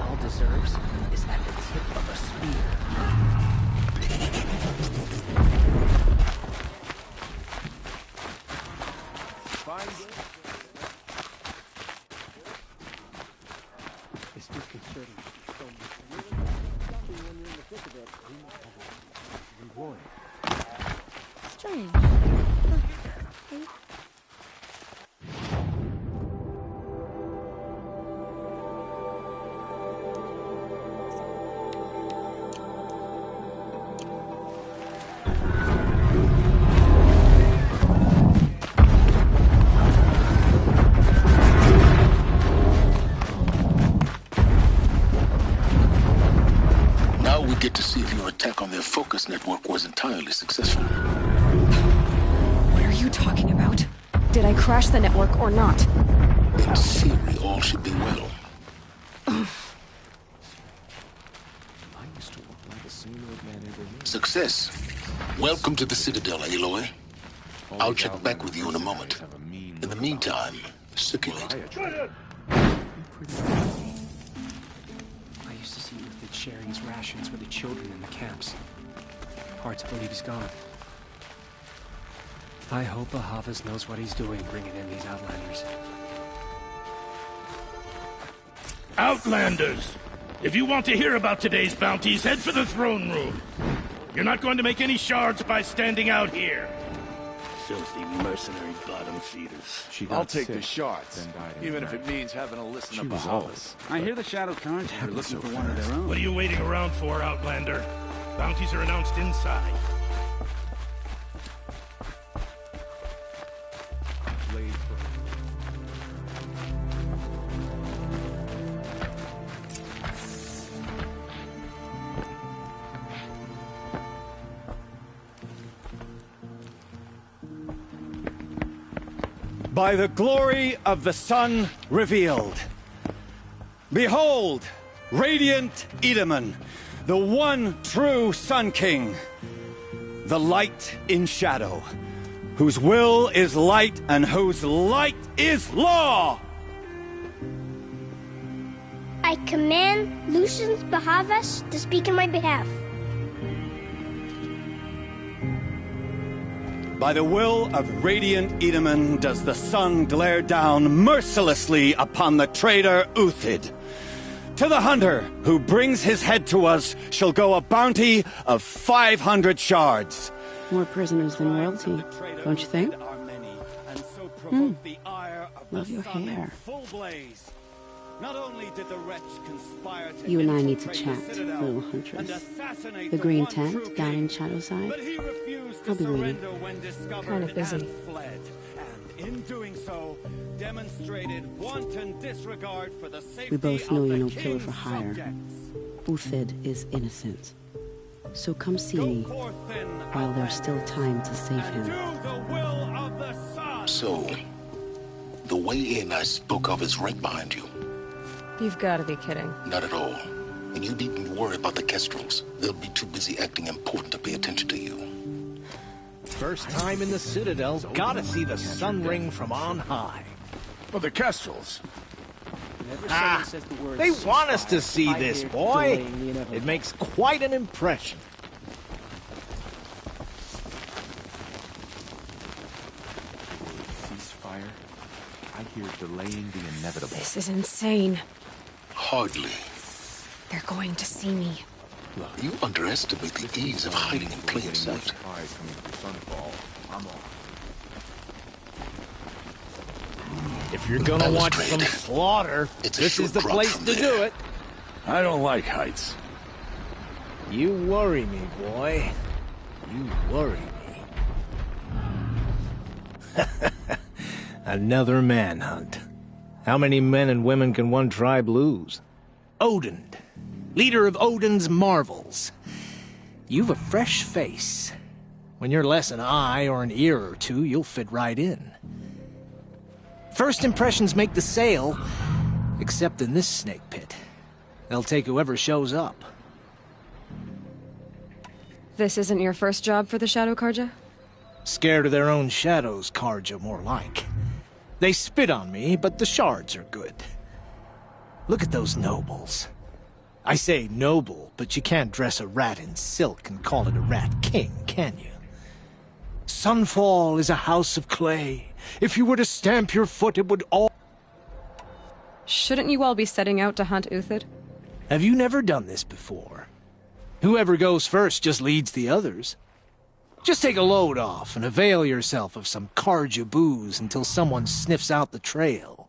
All deserves is at the tip of a spear. It's disconcerting. Reward. Strange. Now we get to see if your attack on their focus network was entirely successful. What are you talking about? Did I crash the network or not? In theory, all should be well. Success. Welcome to the Citadel, Aloy. I'll check back with you in a moment. In the meantime, circulate. Are you to see Uthid sharing his rations with the children in the camps. Hard to believe he's gone. I hope Ahavas knows what he's doing bringing in these Outlanders. Outlanders! If you want to hear about today's bounties, head for the throne room. You're not going to make any shards by standing out here. Filthy mercenary bottom feeders. I'll take the shards, even if it means having to listen to Bahamas. I hear the Shadow Currents are looking for one of their own. What are you waiting around for, Outlander? Bounties are announced inside. By the glory of the sun revealed. Behold, radiant Edaman, the one true Sun King, the light in shadow, whose will is light and whose light is law! I command Lucius Bahavas to speak in my behalf. By the will of radiant Edaman does the sun glare down mercilessly upon the traitor Uthid. To the hunter who brings his head to us shall go a bounty of 500 shards. More prisoners than royalty, don't you think? Love your hair. Not only did the wretch conspire to You and I need to chat, little huntress. The green tent down in Shadowside. I'll be waiting. Kind of busy. In doing so, demonstrated wanton disregard for the safety We both know of you're the no killer for king's hire. subjects. Uthid is innocent. So come see me while there's still time to save him. So, the way in I spoke of is right behind you. You've got to be kidding. Not at all. And you needn't worry about the Kestrels. They'll be too busy acting important to pay attention to you. First time in the Citadel, gotta see the sun ring from on high. Well, the Kestrels. They want us to see this, boy. It makes quite an impression. Ceasefire? I hear delaying the inevitable. This is insane. Hardly. They're going to see me. You underestimate the ease of hiding in plain sight. If you're gonna watch some slaughter, this is the place to do it. I don't like heights. You worry me, boy. You worry me. Another manhunt. How many men and women can one tribe lose? Odin, leader of Odin's marvels. You've a fresh face. When you're less an eye or an ear or two, you'll fit right in. First impressions make the sale, except in this snake pit. They'll take whoever shows up. This isn't your first job for the Shadow Karja? Scared of their own shadows, Karja, more like. They spit on me, but the shards are good. Look at those nobles. I say noble, but you can't dress a rat in silk and call it a rat king, can you? Sunfall is a house of clay. If you were to stamp your foot, it would all... Shouldn't you all be setting out to hunt Uthid? Have you never done this before? Whoever goes first just leads the others. Just take a load off and avail yourself of some Karja booze until someone sniffs out the trail.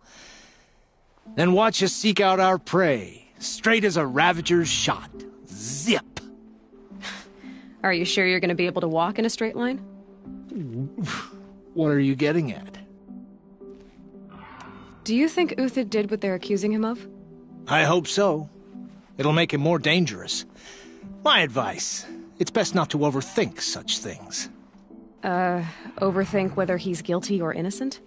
Then watch us seek out our prey, straight as a ravager's shot. Zip! Are you sure you're going to be able to walk in a straight line? What are you getting at? Do you think Uthid did what they're accusing him of? I hope so. It'll make him more dangerous. My advice, it's best not to overthink such things. Overthink whether he's guilty or innocent?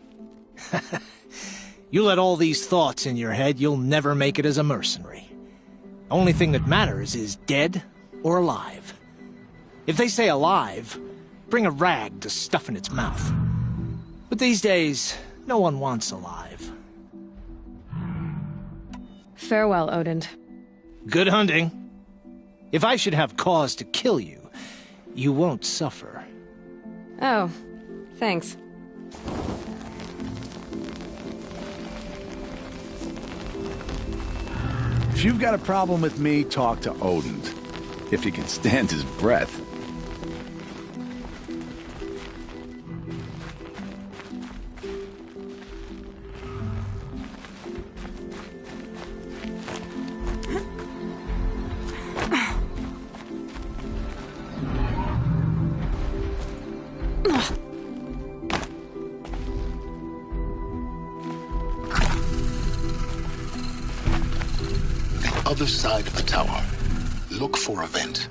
You let all these thoughts in your head, you'll never make it as a mercenary. Only thing that matters is dead or alive. If they say alive, bring a rag to stuff in its mouth. But these days, no one wants alive. Farewell, Odin. Good hunting. If I should have cause to kill you, you won't suffer. Oh, thanks. If you've got a problem with me, talk to Odin. If he can stand his breath. Other side of the tower. Look for a vent.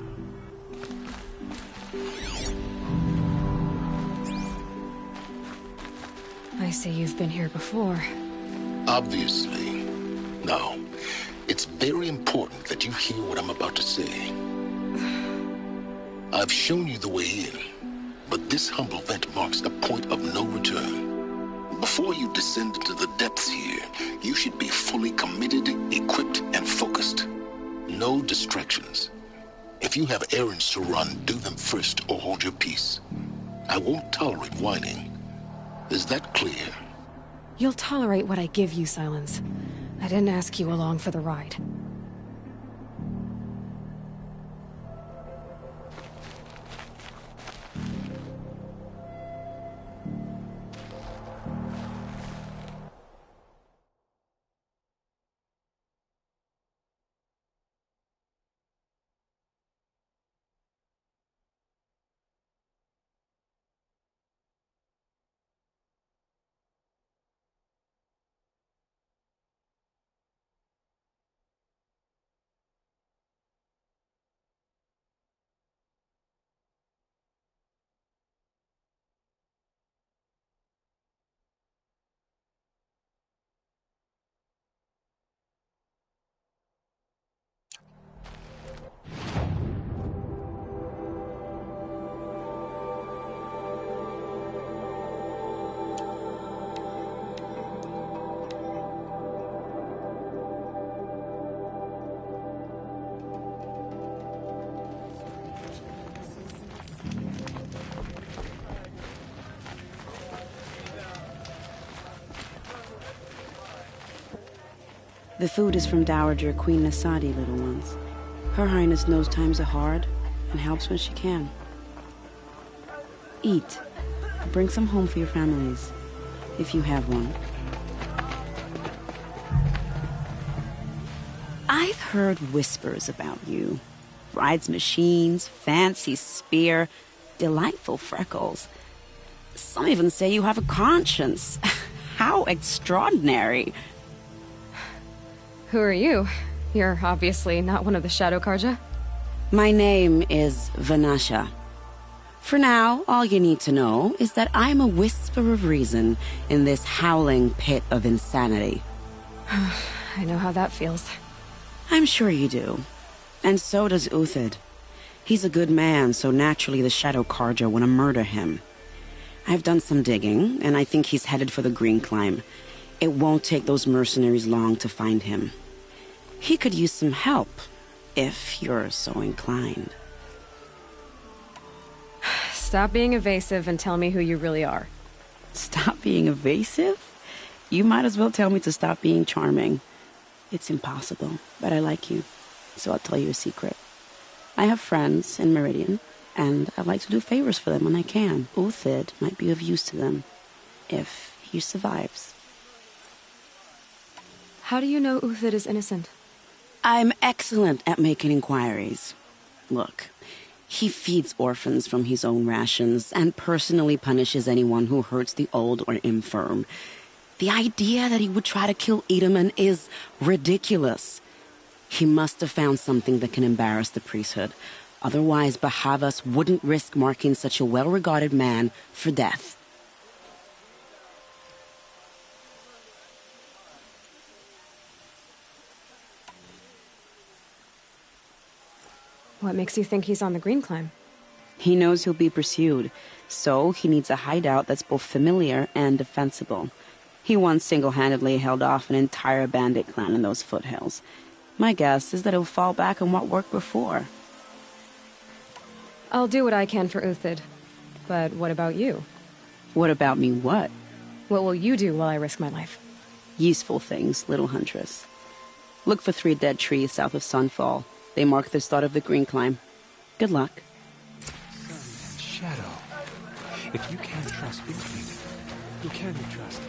I see you've been here before. Obviously. Now, it's very important that you hear what I'm about to say. I've shown you the way in, but this humble vent marks a point of no return. Before you descend into the depths here, you should be fully committed, equipped, and focused. No distractions. If you have errands to run, do them first or hold your peace. I won't tolerate whining. Is that clear? You'll tolerate what I give you, Silence. I didn't ask you along for the ride. The food is from Dowager Queen Nasadi, little ones. Her Highness knows times are hard and helps when she can. Eat. Bring some home for your families, if you have one. I've heard whispers about you. Rides machines, fancy spear, delightful freckles. Some even say you have a conscience. How extraordinary. Who are you? You're obviously not one of the Shadow Karja. My name is Vanasha. For now, all you need to know is that I'm a whisper of reason in this howling pit of insanity. I know how that feels. I'm sure you do. And so does Uthid. He's a good man, so naturally the Shadow Karja want to murder him. I've done some digging, and I think he's headed for the Green Climb. It won't take those mercenaries long to find him. He could use some help, if you're so inclined. Stop being evasive and tell me who you really are. Stop being evasive? You might as well tell me to stop being charming. It's impossible, but I like you, so I'll tell you a secret. I have friends in Meridian, and I like to do favors for them when I can. Uthid might be of use to them, if he survives. How do you know Uthid is innocent? I'm excellent at making inquiries. Look, he feeds orphans from his own rations and personally punishes anyone who hurts the old or infirm. The idea that he would try to kill Edaman is ridiculous. He must have found something that can embarrass the priesthood. Otherwise, Bahavas wouldn't risk marking such a well-regarded man for death. What makes you think he's on the Green Climb? He knows he'll be pursued, so he needs a hideout that's both familiar and defensible. He once single-handedly held off an entire bandit clan in those foothills. My guess is that he'll fall back on what worked before. I'll do what I can for Uthid. But what about you? What about me what? What will you do while I risk my life? Useful things, little huntress. Look for 3 dead trees south of Sunfall. They mark the start of the green climb. Good luck. Sun and Shadow. If you can't trust Uthid, who can you trust?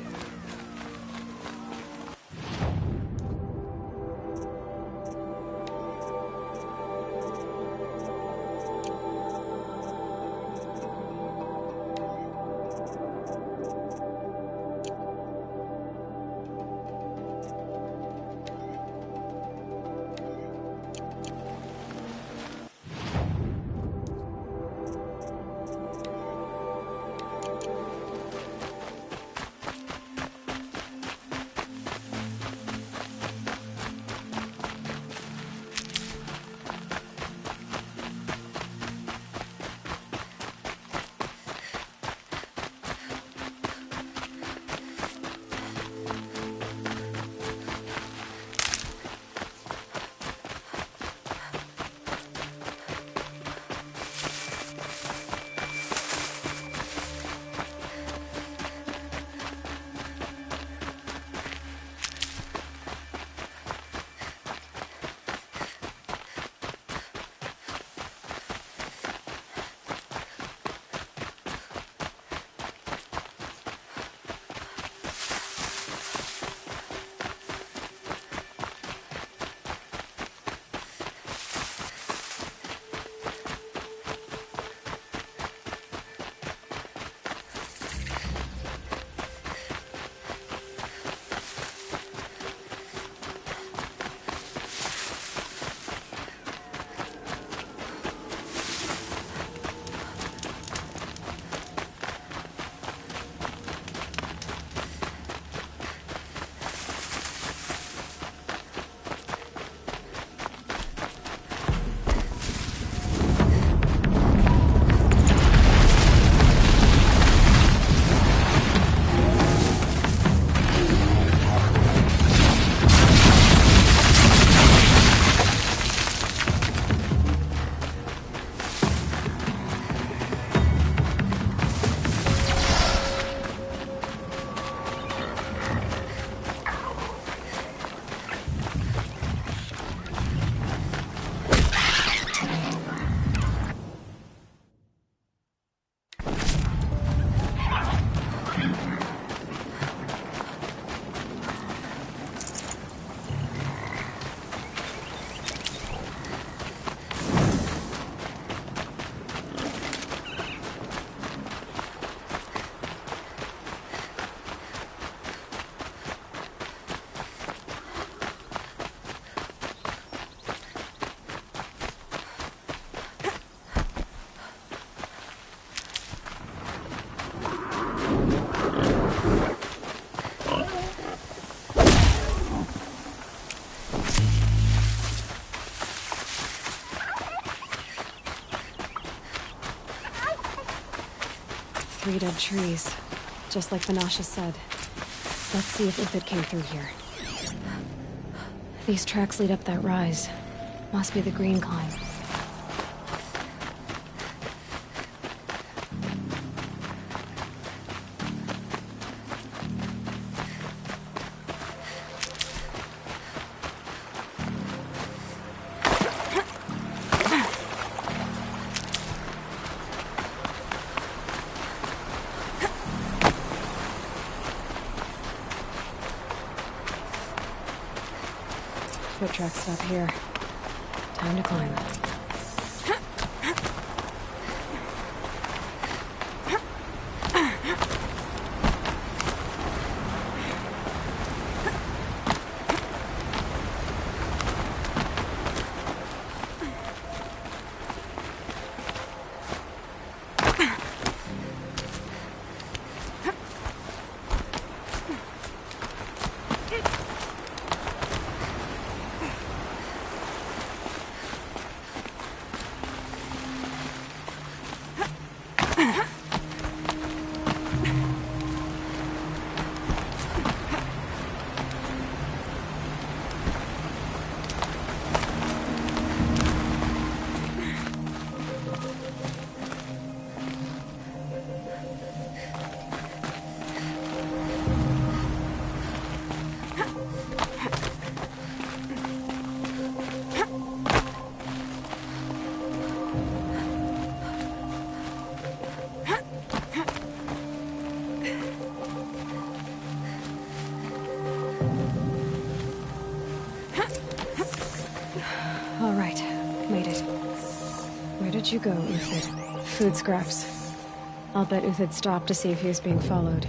Three dead trees, just like Banasha said. Let's see if Uthid came through here. These tracks lead up that rise. Must be the green climb. Foot tracks stop here. Time to climb. did you go, Uthid? Food scraps. I'll bet Uthid stopped to see if he was being followed.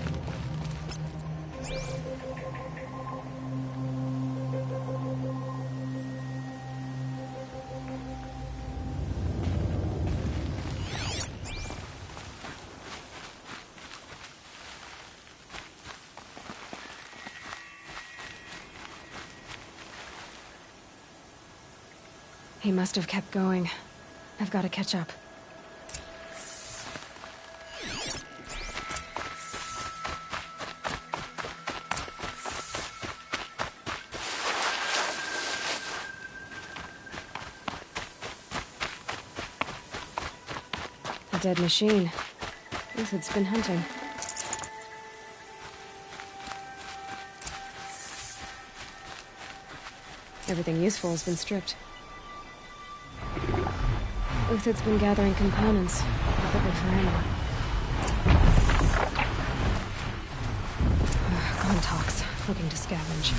He must have kept going. I've got to catch up. A dead machine. Uthid's been hunting. Everything useful has been stripped. Uthid's been gathering components, equipment for ammo. Gontox, looking to scavenge.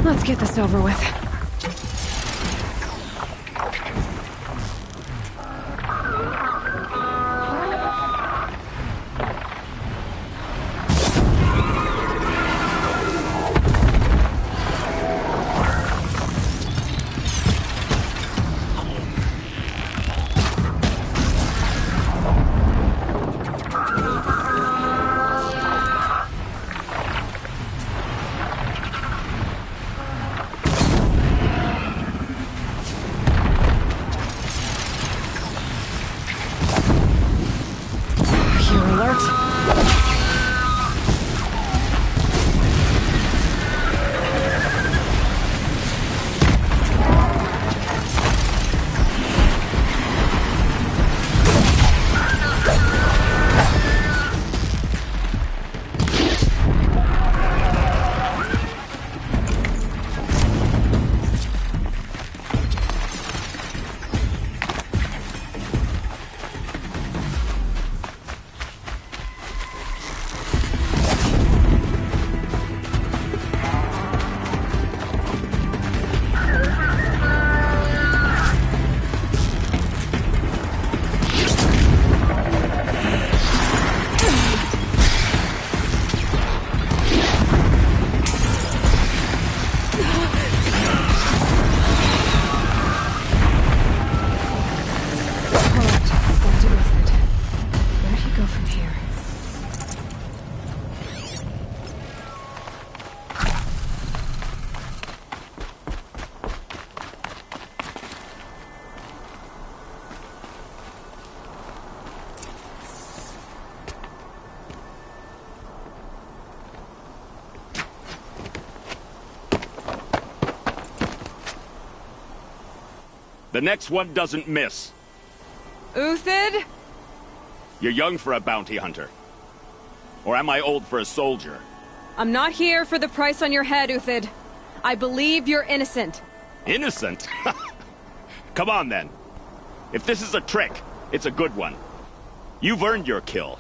Let's get this over with. The next one doesn't miss. Uthid? You're young for a bounty hunter. Or am I old for a soldier? I'm not here for the price on your head, Uthid. I believe you're innocent. Innocent? Come on, then. If this is a trick, it's a good one. You've earned your kill.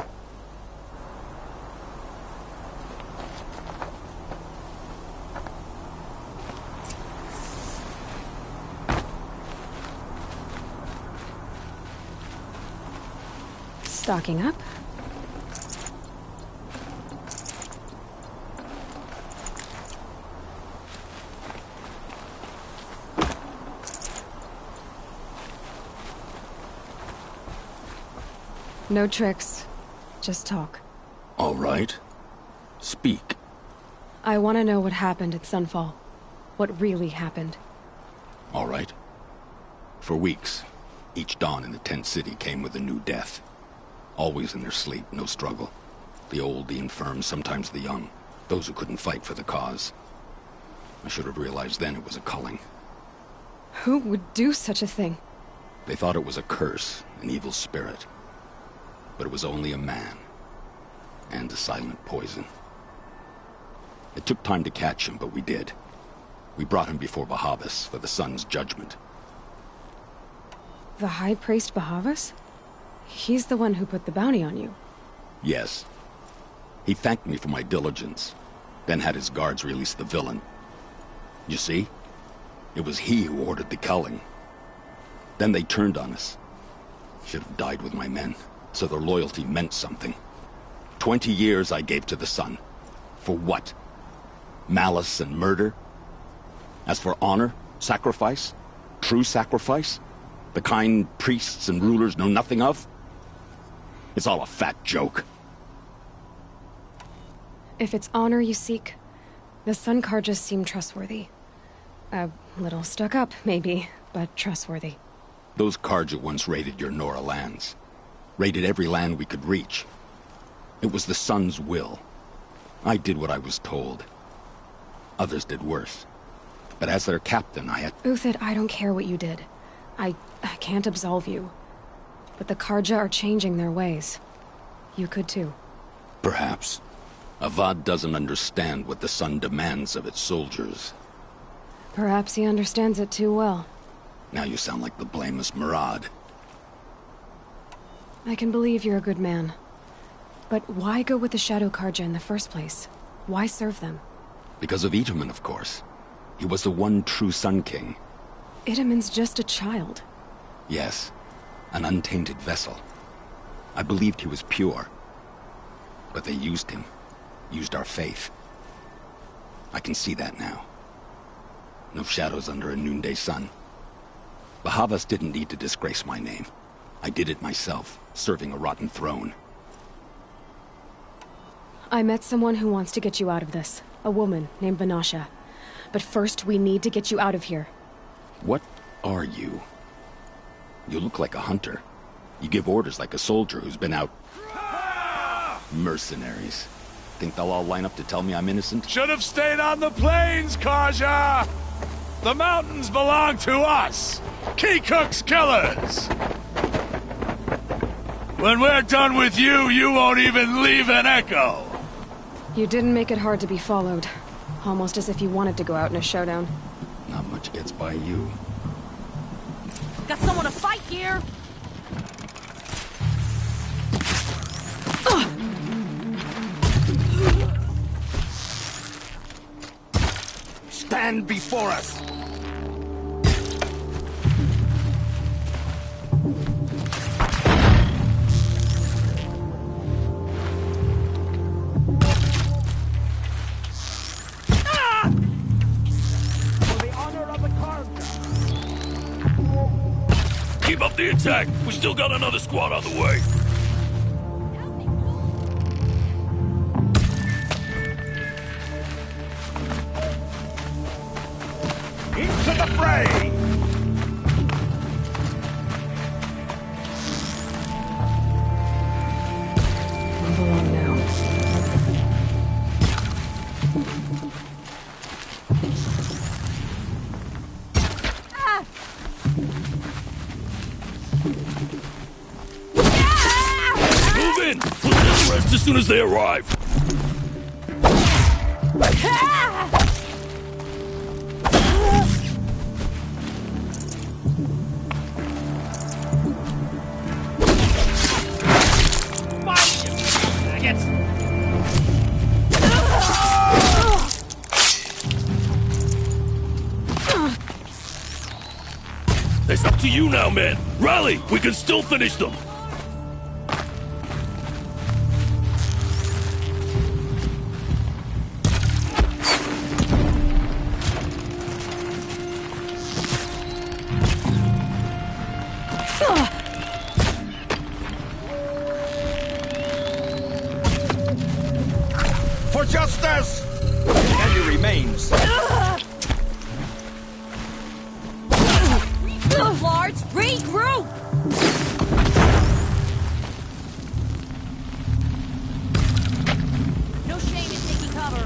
Stocking up. No tricks. Just talk. All right. Speak. I want to know what happened at Sunfall. What really happened. All right. For weeks, each dawn in the tent city came with a new death. Always in their sleep, no struggle. The old, the infirm, sometimes the young. Those who couldn't fight for the cause. I should have realized then it was a culling. Who would do such a thing? They thought it was a curse, an evil spirit. But it was only a man. And a silent poison. It took time to catch him, but we did. We brought him before Bahavas for the sun's judgment. The High Priest Bahavas? He's the one who put the bounty on you. Yes. He thanked me for my diligence, then had his guards release the villain. You see? It was he who ordered the culling. Then they turned on us. Should have died with my men, so their loyalty meant something. 20 years I gave to the sun. For what? Malice and murder? As for honor, sacrifice, true sacrifice, the kind priests and rulers know nothing of? It's all a fat joke. If it's honor you seek, the Sun Karjas seem trustworthy. A little stuck up, maybe, but trustworthy. Those Karja once raided your Nora lands. Raided every land we could reach. It was the sun's will. I did what I was told. Others did worse. But as their captain, I had... Uthid, I don't care what you did. I can't absolve you. But the Karja are changing their ways. You could too. Perhaps. Avad doesn't understand what the sun demands of its soldiers. Perhaps he understands it too well. Now you sound like the blameless Murad. I can believe you're a good man. But why go with the Shadow Karja in the first place? Why serve them? Because of Itaman, of course. He was the one true Sun King. Itaman's just a child. Yes, an untainted vessel. I believed he was pure. But they used him. Used our faith. I can see that now. No shadows under a noonday sun. Bahavas didn't need to disgrace my name. I did it myself, serving a rotten throne. I met someone who wants to get you out of this. A woman named Vanasha. But first, we need to get you out of here. What are you? You look like a hunter. You give orders like a soldier who's been out... Mercenaries. Think they'll all line up to tell me I'm innocent? Should have stayed on the plains, Karja! The mountains belong to us! Keekook's killers! When we're done with you, you won't even leave an echo! You didn't make it hard to be followed. Almost as if you wanted to go out in a showdown. Not much gets by you. Got someone to fight here! Stand before us! Keep up the attack. We still got another squad on the way. Into the fray! Move along now. Move in! We'll get the rest as soon as they arrive. It's up to you now, men. Rally! We can still finish them! For justice! And your remains. Lords, regroup! No shame in taking cover.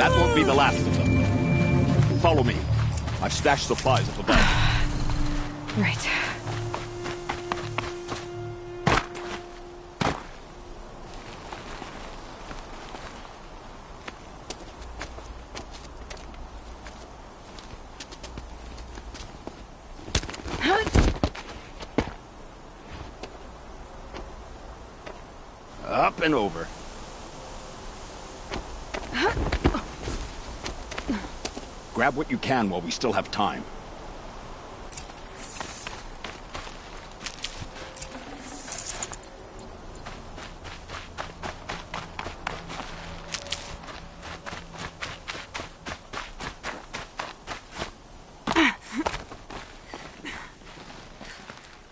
That won't be the last of them. Follow me. I've stashed supplies up above. Right. Up and over. Grab what you can while we still have time.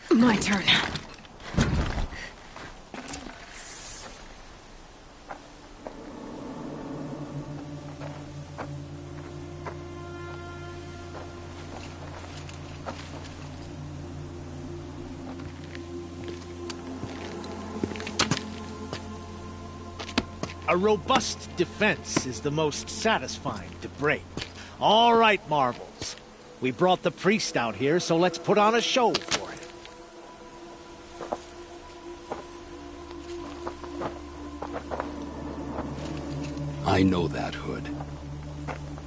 My turn. A robust defense is the most satisfying to break. All right, Marvels. We brought the priest out here, so let's put on a show for him. I know that, Hood.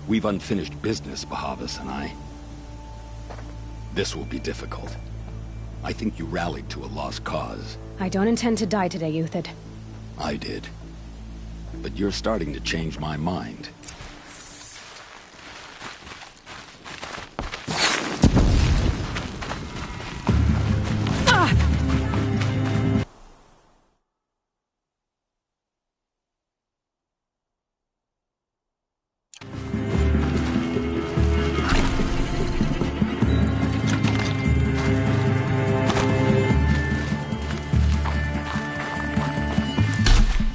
We've unfinished business, Bahavas and I. This will be difficult. I think you rallied to a lost cause. I don't intend to die today, Euthyd. I did. But you're starting to change my mind.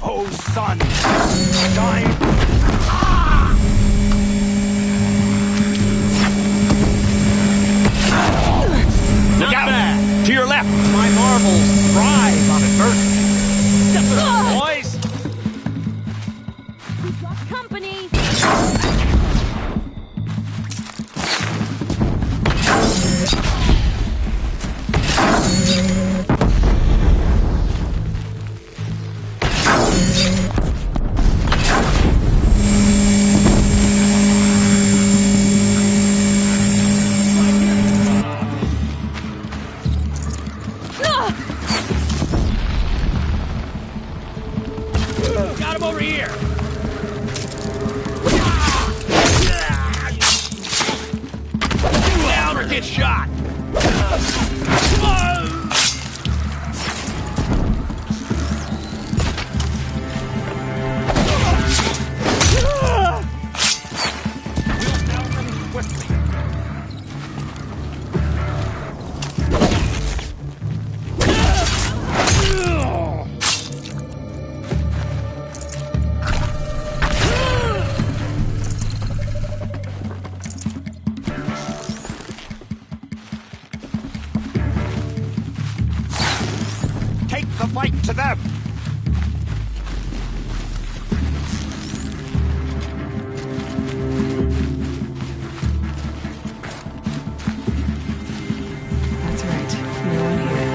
Oh, son! Time! Look out! To your left! My marvels thrive on adversity. Step it up, boys! We've got company! Got him over here! Down or get shot! Take the fight to them! That's right. No one here.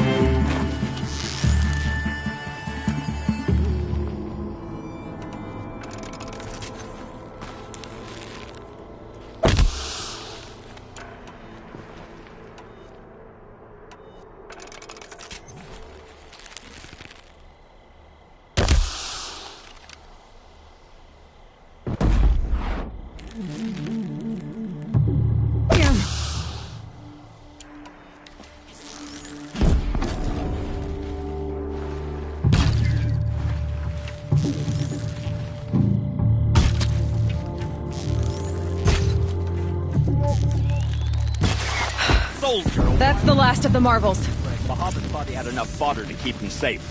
Soldier! That's the last of the marvels. Bahavas thought he had enough fodder to keep him safe.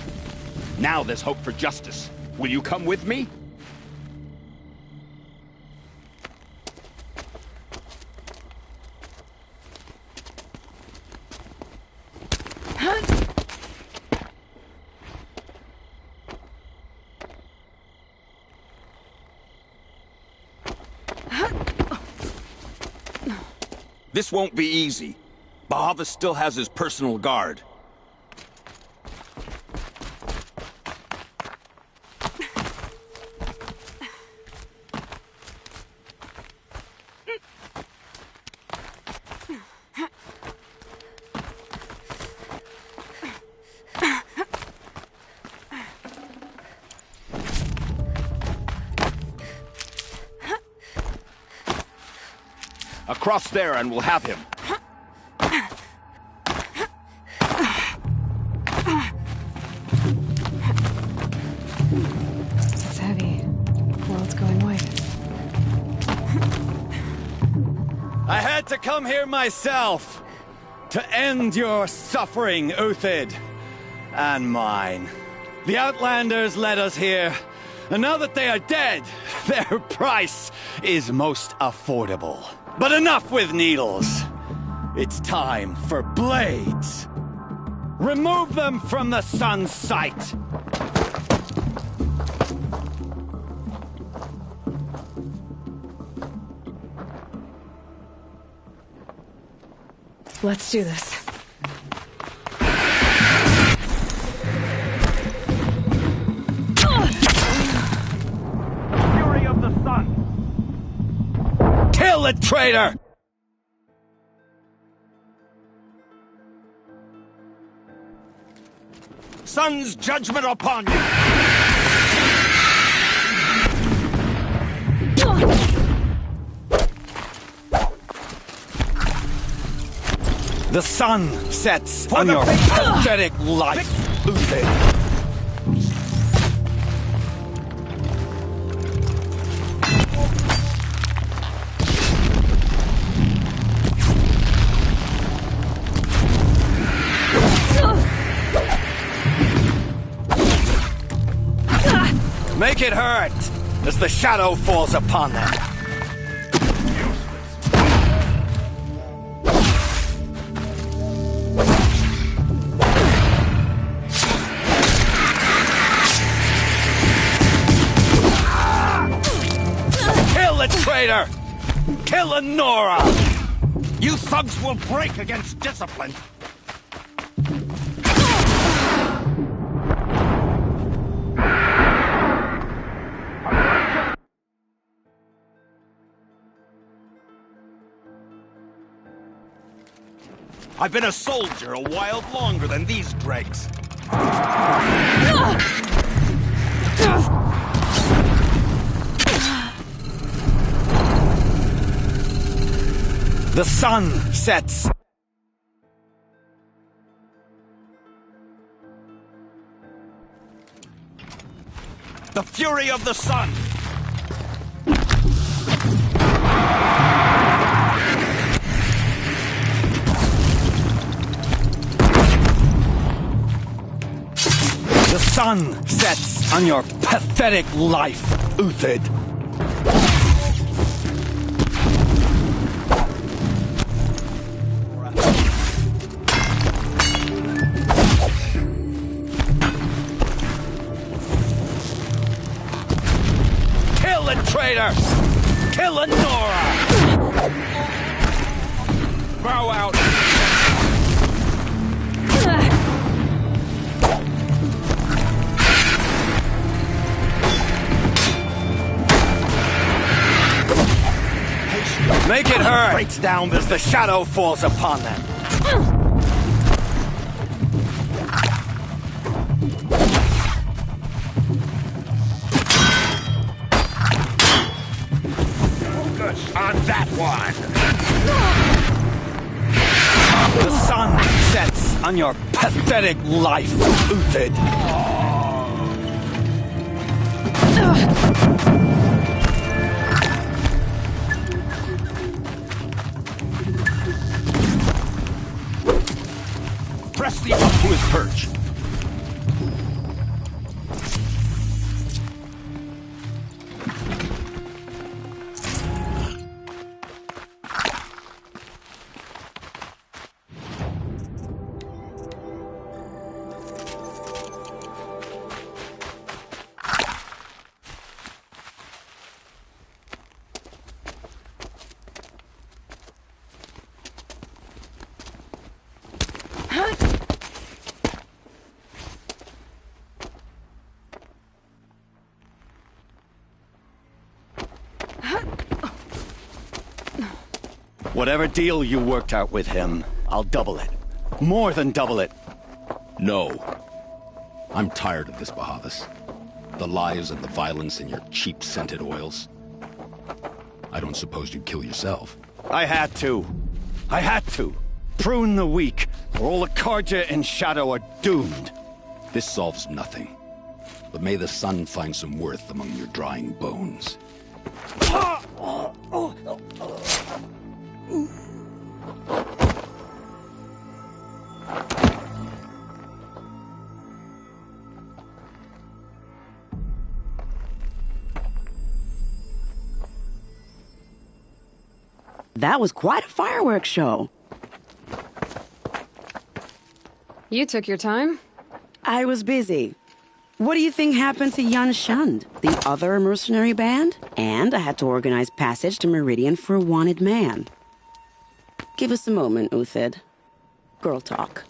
Now there's hope for justice. Will you come with me? This won't be easy. Bahava still has his personal guard. Across there and we'll have him. It's heavy. World's going white. I had to come here myself to end your suffering, Uthid, and mine. The Outlanders led us here, and now that they are dead, their price is most affordable. But enough with needles. It's time for blades. Remove them from the sun's sight. Let's do this. Fury of the sun! Kill the traitor! Sun's judgment upon you! The sun sets on your pathetic life, Uthid. Make it hurt as the shadow falls upon them. Kill the traitor! Kill Nora! You thugs will break against discipline. I've been a soldier a while longer than these dregs. The sun sets. The fury of the sun. The sun sets on your pathetic life, Uthid. Kill the traitor! Kill Nora! Bow out! Make it hurt! Breaks down as the shadow falls upon them. Focus on that one! The sun sets on your pathetic life, Uthid. Press the up to his perch. Whatever deal you worked out with him, I'll double it. More than double it. No. I'm tired of this, Bahavas. The lies and the violence in your cheap-scented oils. I don't suppose you'd kill yourself. I had to. I had to. Prune the weak, or all the Karja in Shadow are doomed. This solves nothing. But may the sun find some worth among your drying bones. That was quite a fireworks show. You took your time. I was busy. What do you think happened to Yan Shund, the other mercenary band? And I had to organize passage to Meridian for a wanted man. Give us a moment, Uthid. Girl talk.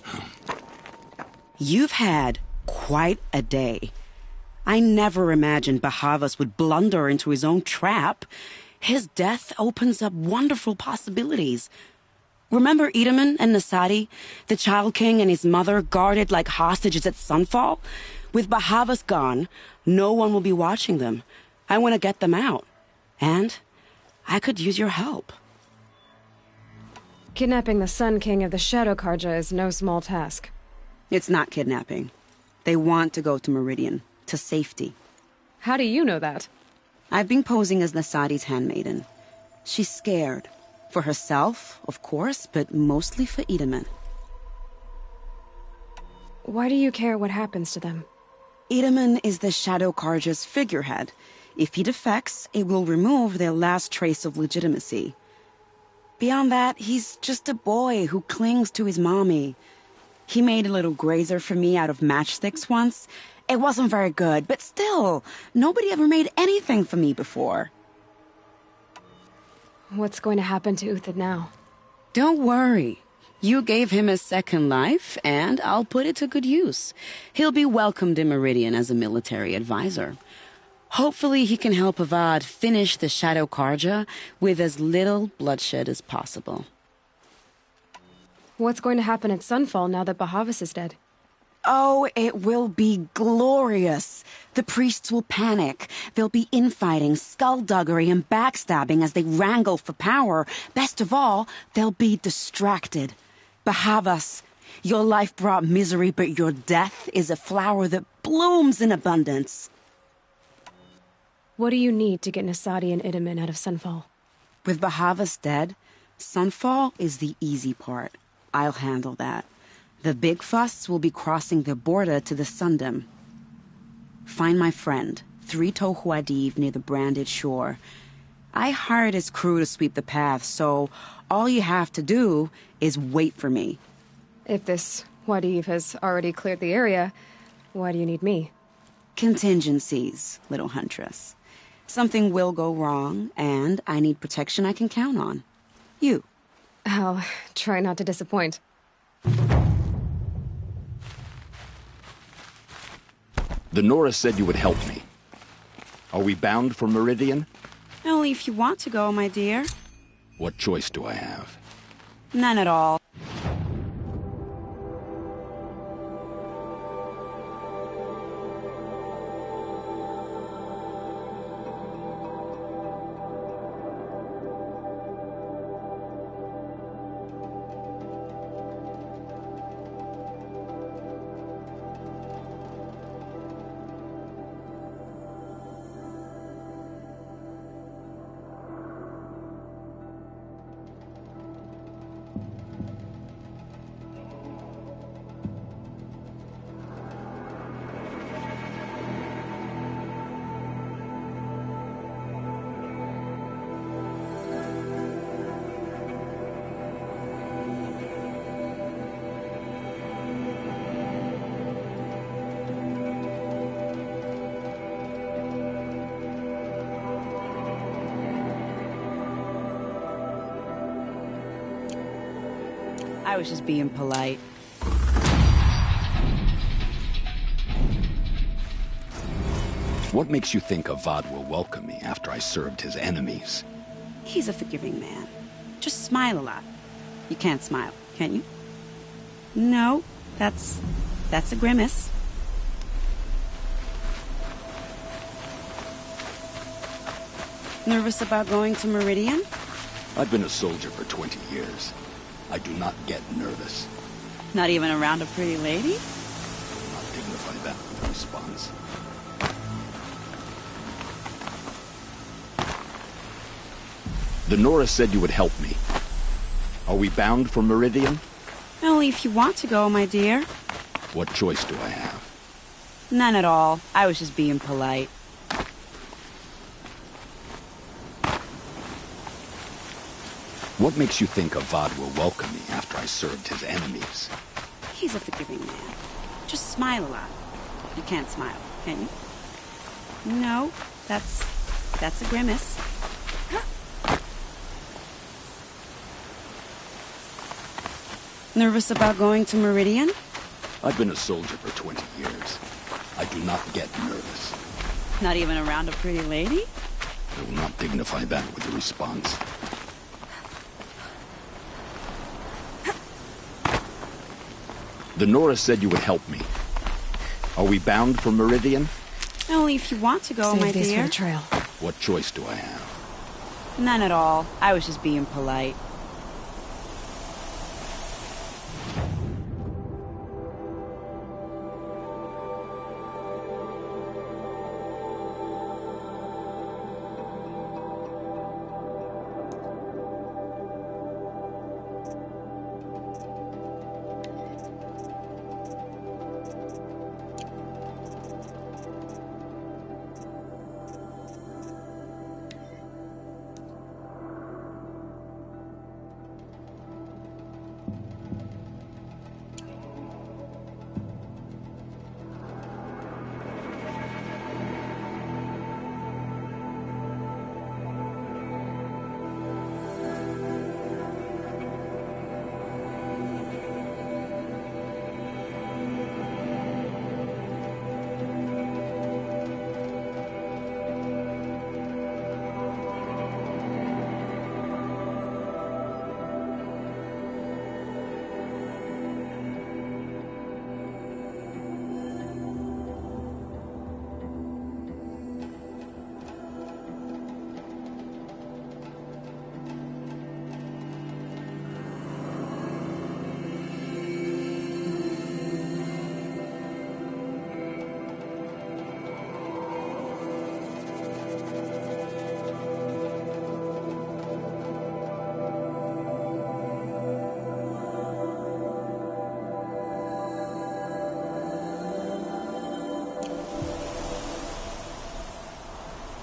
You've had quite a day. I never imagined Bahavas would blunder into his own trap. His death opens up wonderful possibilities. Remember Edaman and Nasadi, the Child King and his mother guarded like hostages at Sunfall? With Bahavas gone, no one will be watching them. I want to get them out. And I could use your help. Kidnapping the Sun King of the Shadow Karja is no small task. It's not kidnapping. They want to go to Meridian, to safety. How do you know that? I've been posing as Nasadi's handmaiden. She's scared. For herself, of course, but mostly for Edaman. Why do you care what happens to them? Edaman is the Shadow Karja's figurehead. If he defects, it will remove their last trace of legitimacy. Beyond that, he's just a boy who clings to his mommy. He made a little grazer for me out of matchsticks once. It wasn't very good, but still, nobody ever made anything for me before. What's going to happen to Uthid now? Don't worry. You gave him a second life, and I'll put it to good use. He'll be welcomed in Meridian as a military advisor. Hopefully he can help Avad finish the Shadow Karja with as little bloodshed as possible. What's going to happen at Sunfall now that Bahavas is dead? Oh, it will be glorious. The priests will panic. There'll be infighting, skullduggery, and backstabbing as they wrangle for power. Best of all, they'll be distracted. Bahavas, your life brought misery, but your death is a flower that blooms in abundance. What do you need to get Nasadi and Edaman out of Sunfall? With Bahavas dead, Sunfall is the easy part. I'll handle that. The big fuss will be crossing the border to the Sundom. Find my friend, 3 Tohuadiv near the branded shore. I hired his crew to sweep the path, so all you have to do is wait for me. If this Wadiv has already cleared the area, why do you need me? Contingencies, little huntress. Something will go wrong, and I need protection I can count on. You. I'll try not to disappoint. The Nora said you would help me. Are we bound for Meridian? Only if you want to go, my dear. What choice do I have? None at all. I was just being polite. What makes you think Avad will welcome me after I served his enemies? He's a forgiving man. Just smile a lot. You can't smile, can you? No, that's a grimace. Nervous about going to Meridian? I've been a soldier for 20 years. I do not get nervous. Not even around a pretty lady? I will not dignify that with a response. The Nora said you would help me. Are we bound for Meridian? Only if you want to go, my dear. What choice do I have? None at all. I was just being polite. What makes you think Avad will welcome me after I served his enemies? He's a forgiving man. Just smile a lot. You can't smile, can you? No, that's a grimace. Nervous about going to Meridian? I've been a soldier for 20 years. I do not get nervous. Not even around a pretty lady? I will not dignify that with a response. The Nora said you would help me. Are we bound for Meridian? Only if you want to go, my Save these dear. for the trail. What choice do I have? None at all. I was just being polite.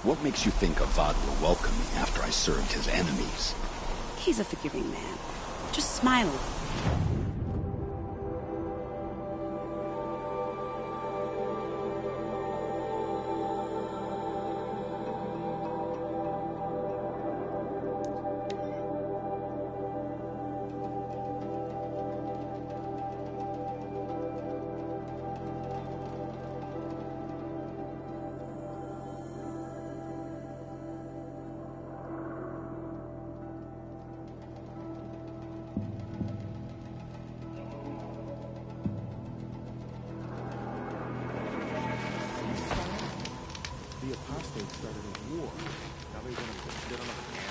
What makes you think Avad will welcome me after I served his enemies? He's a forgiving man. Just smile a lot. The apostates started a war. Now they want to get on a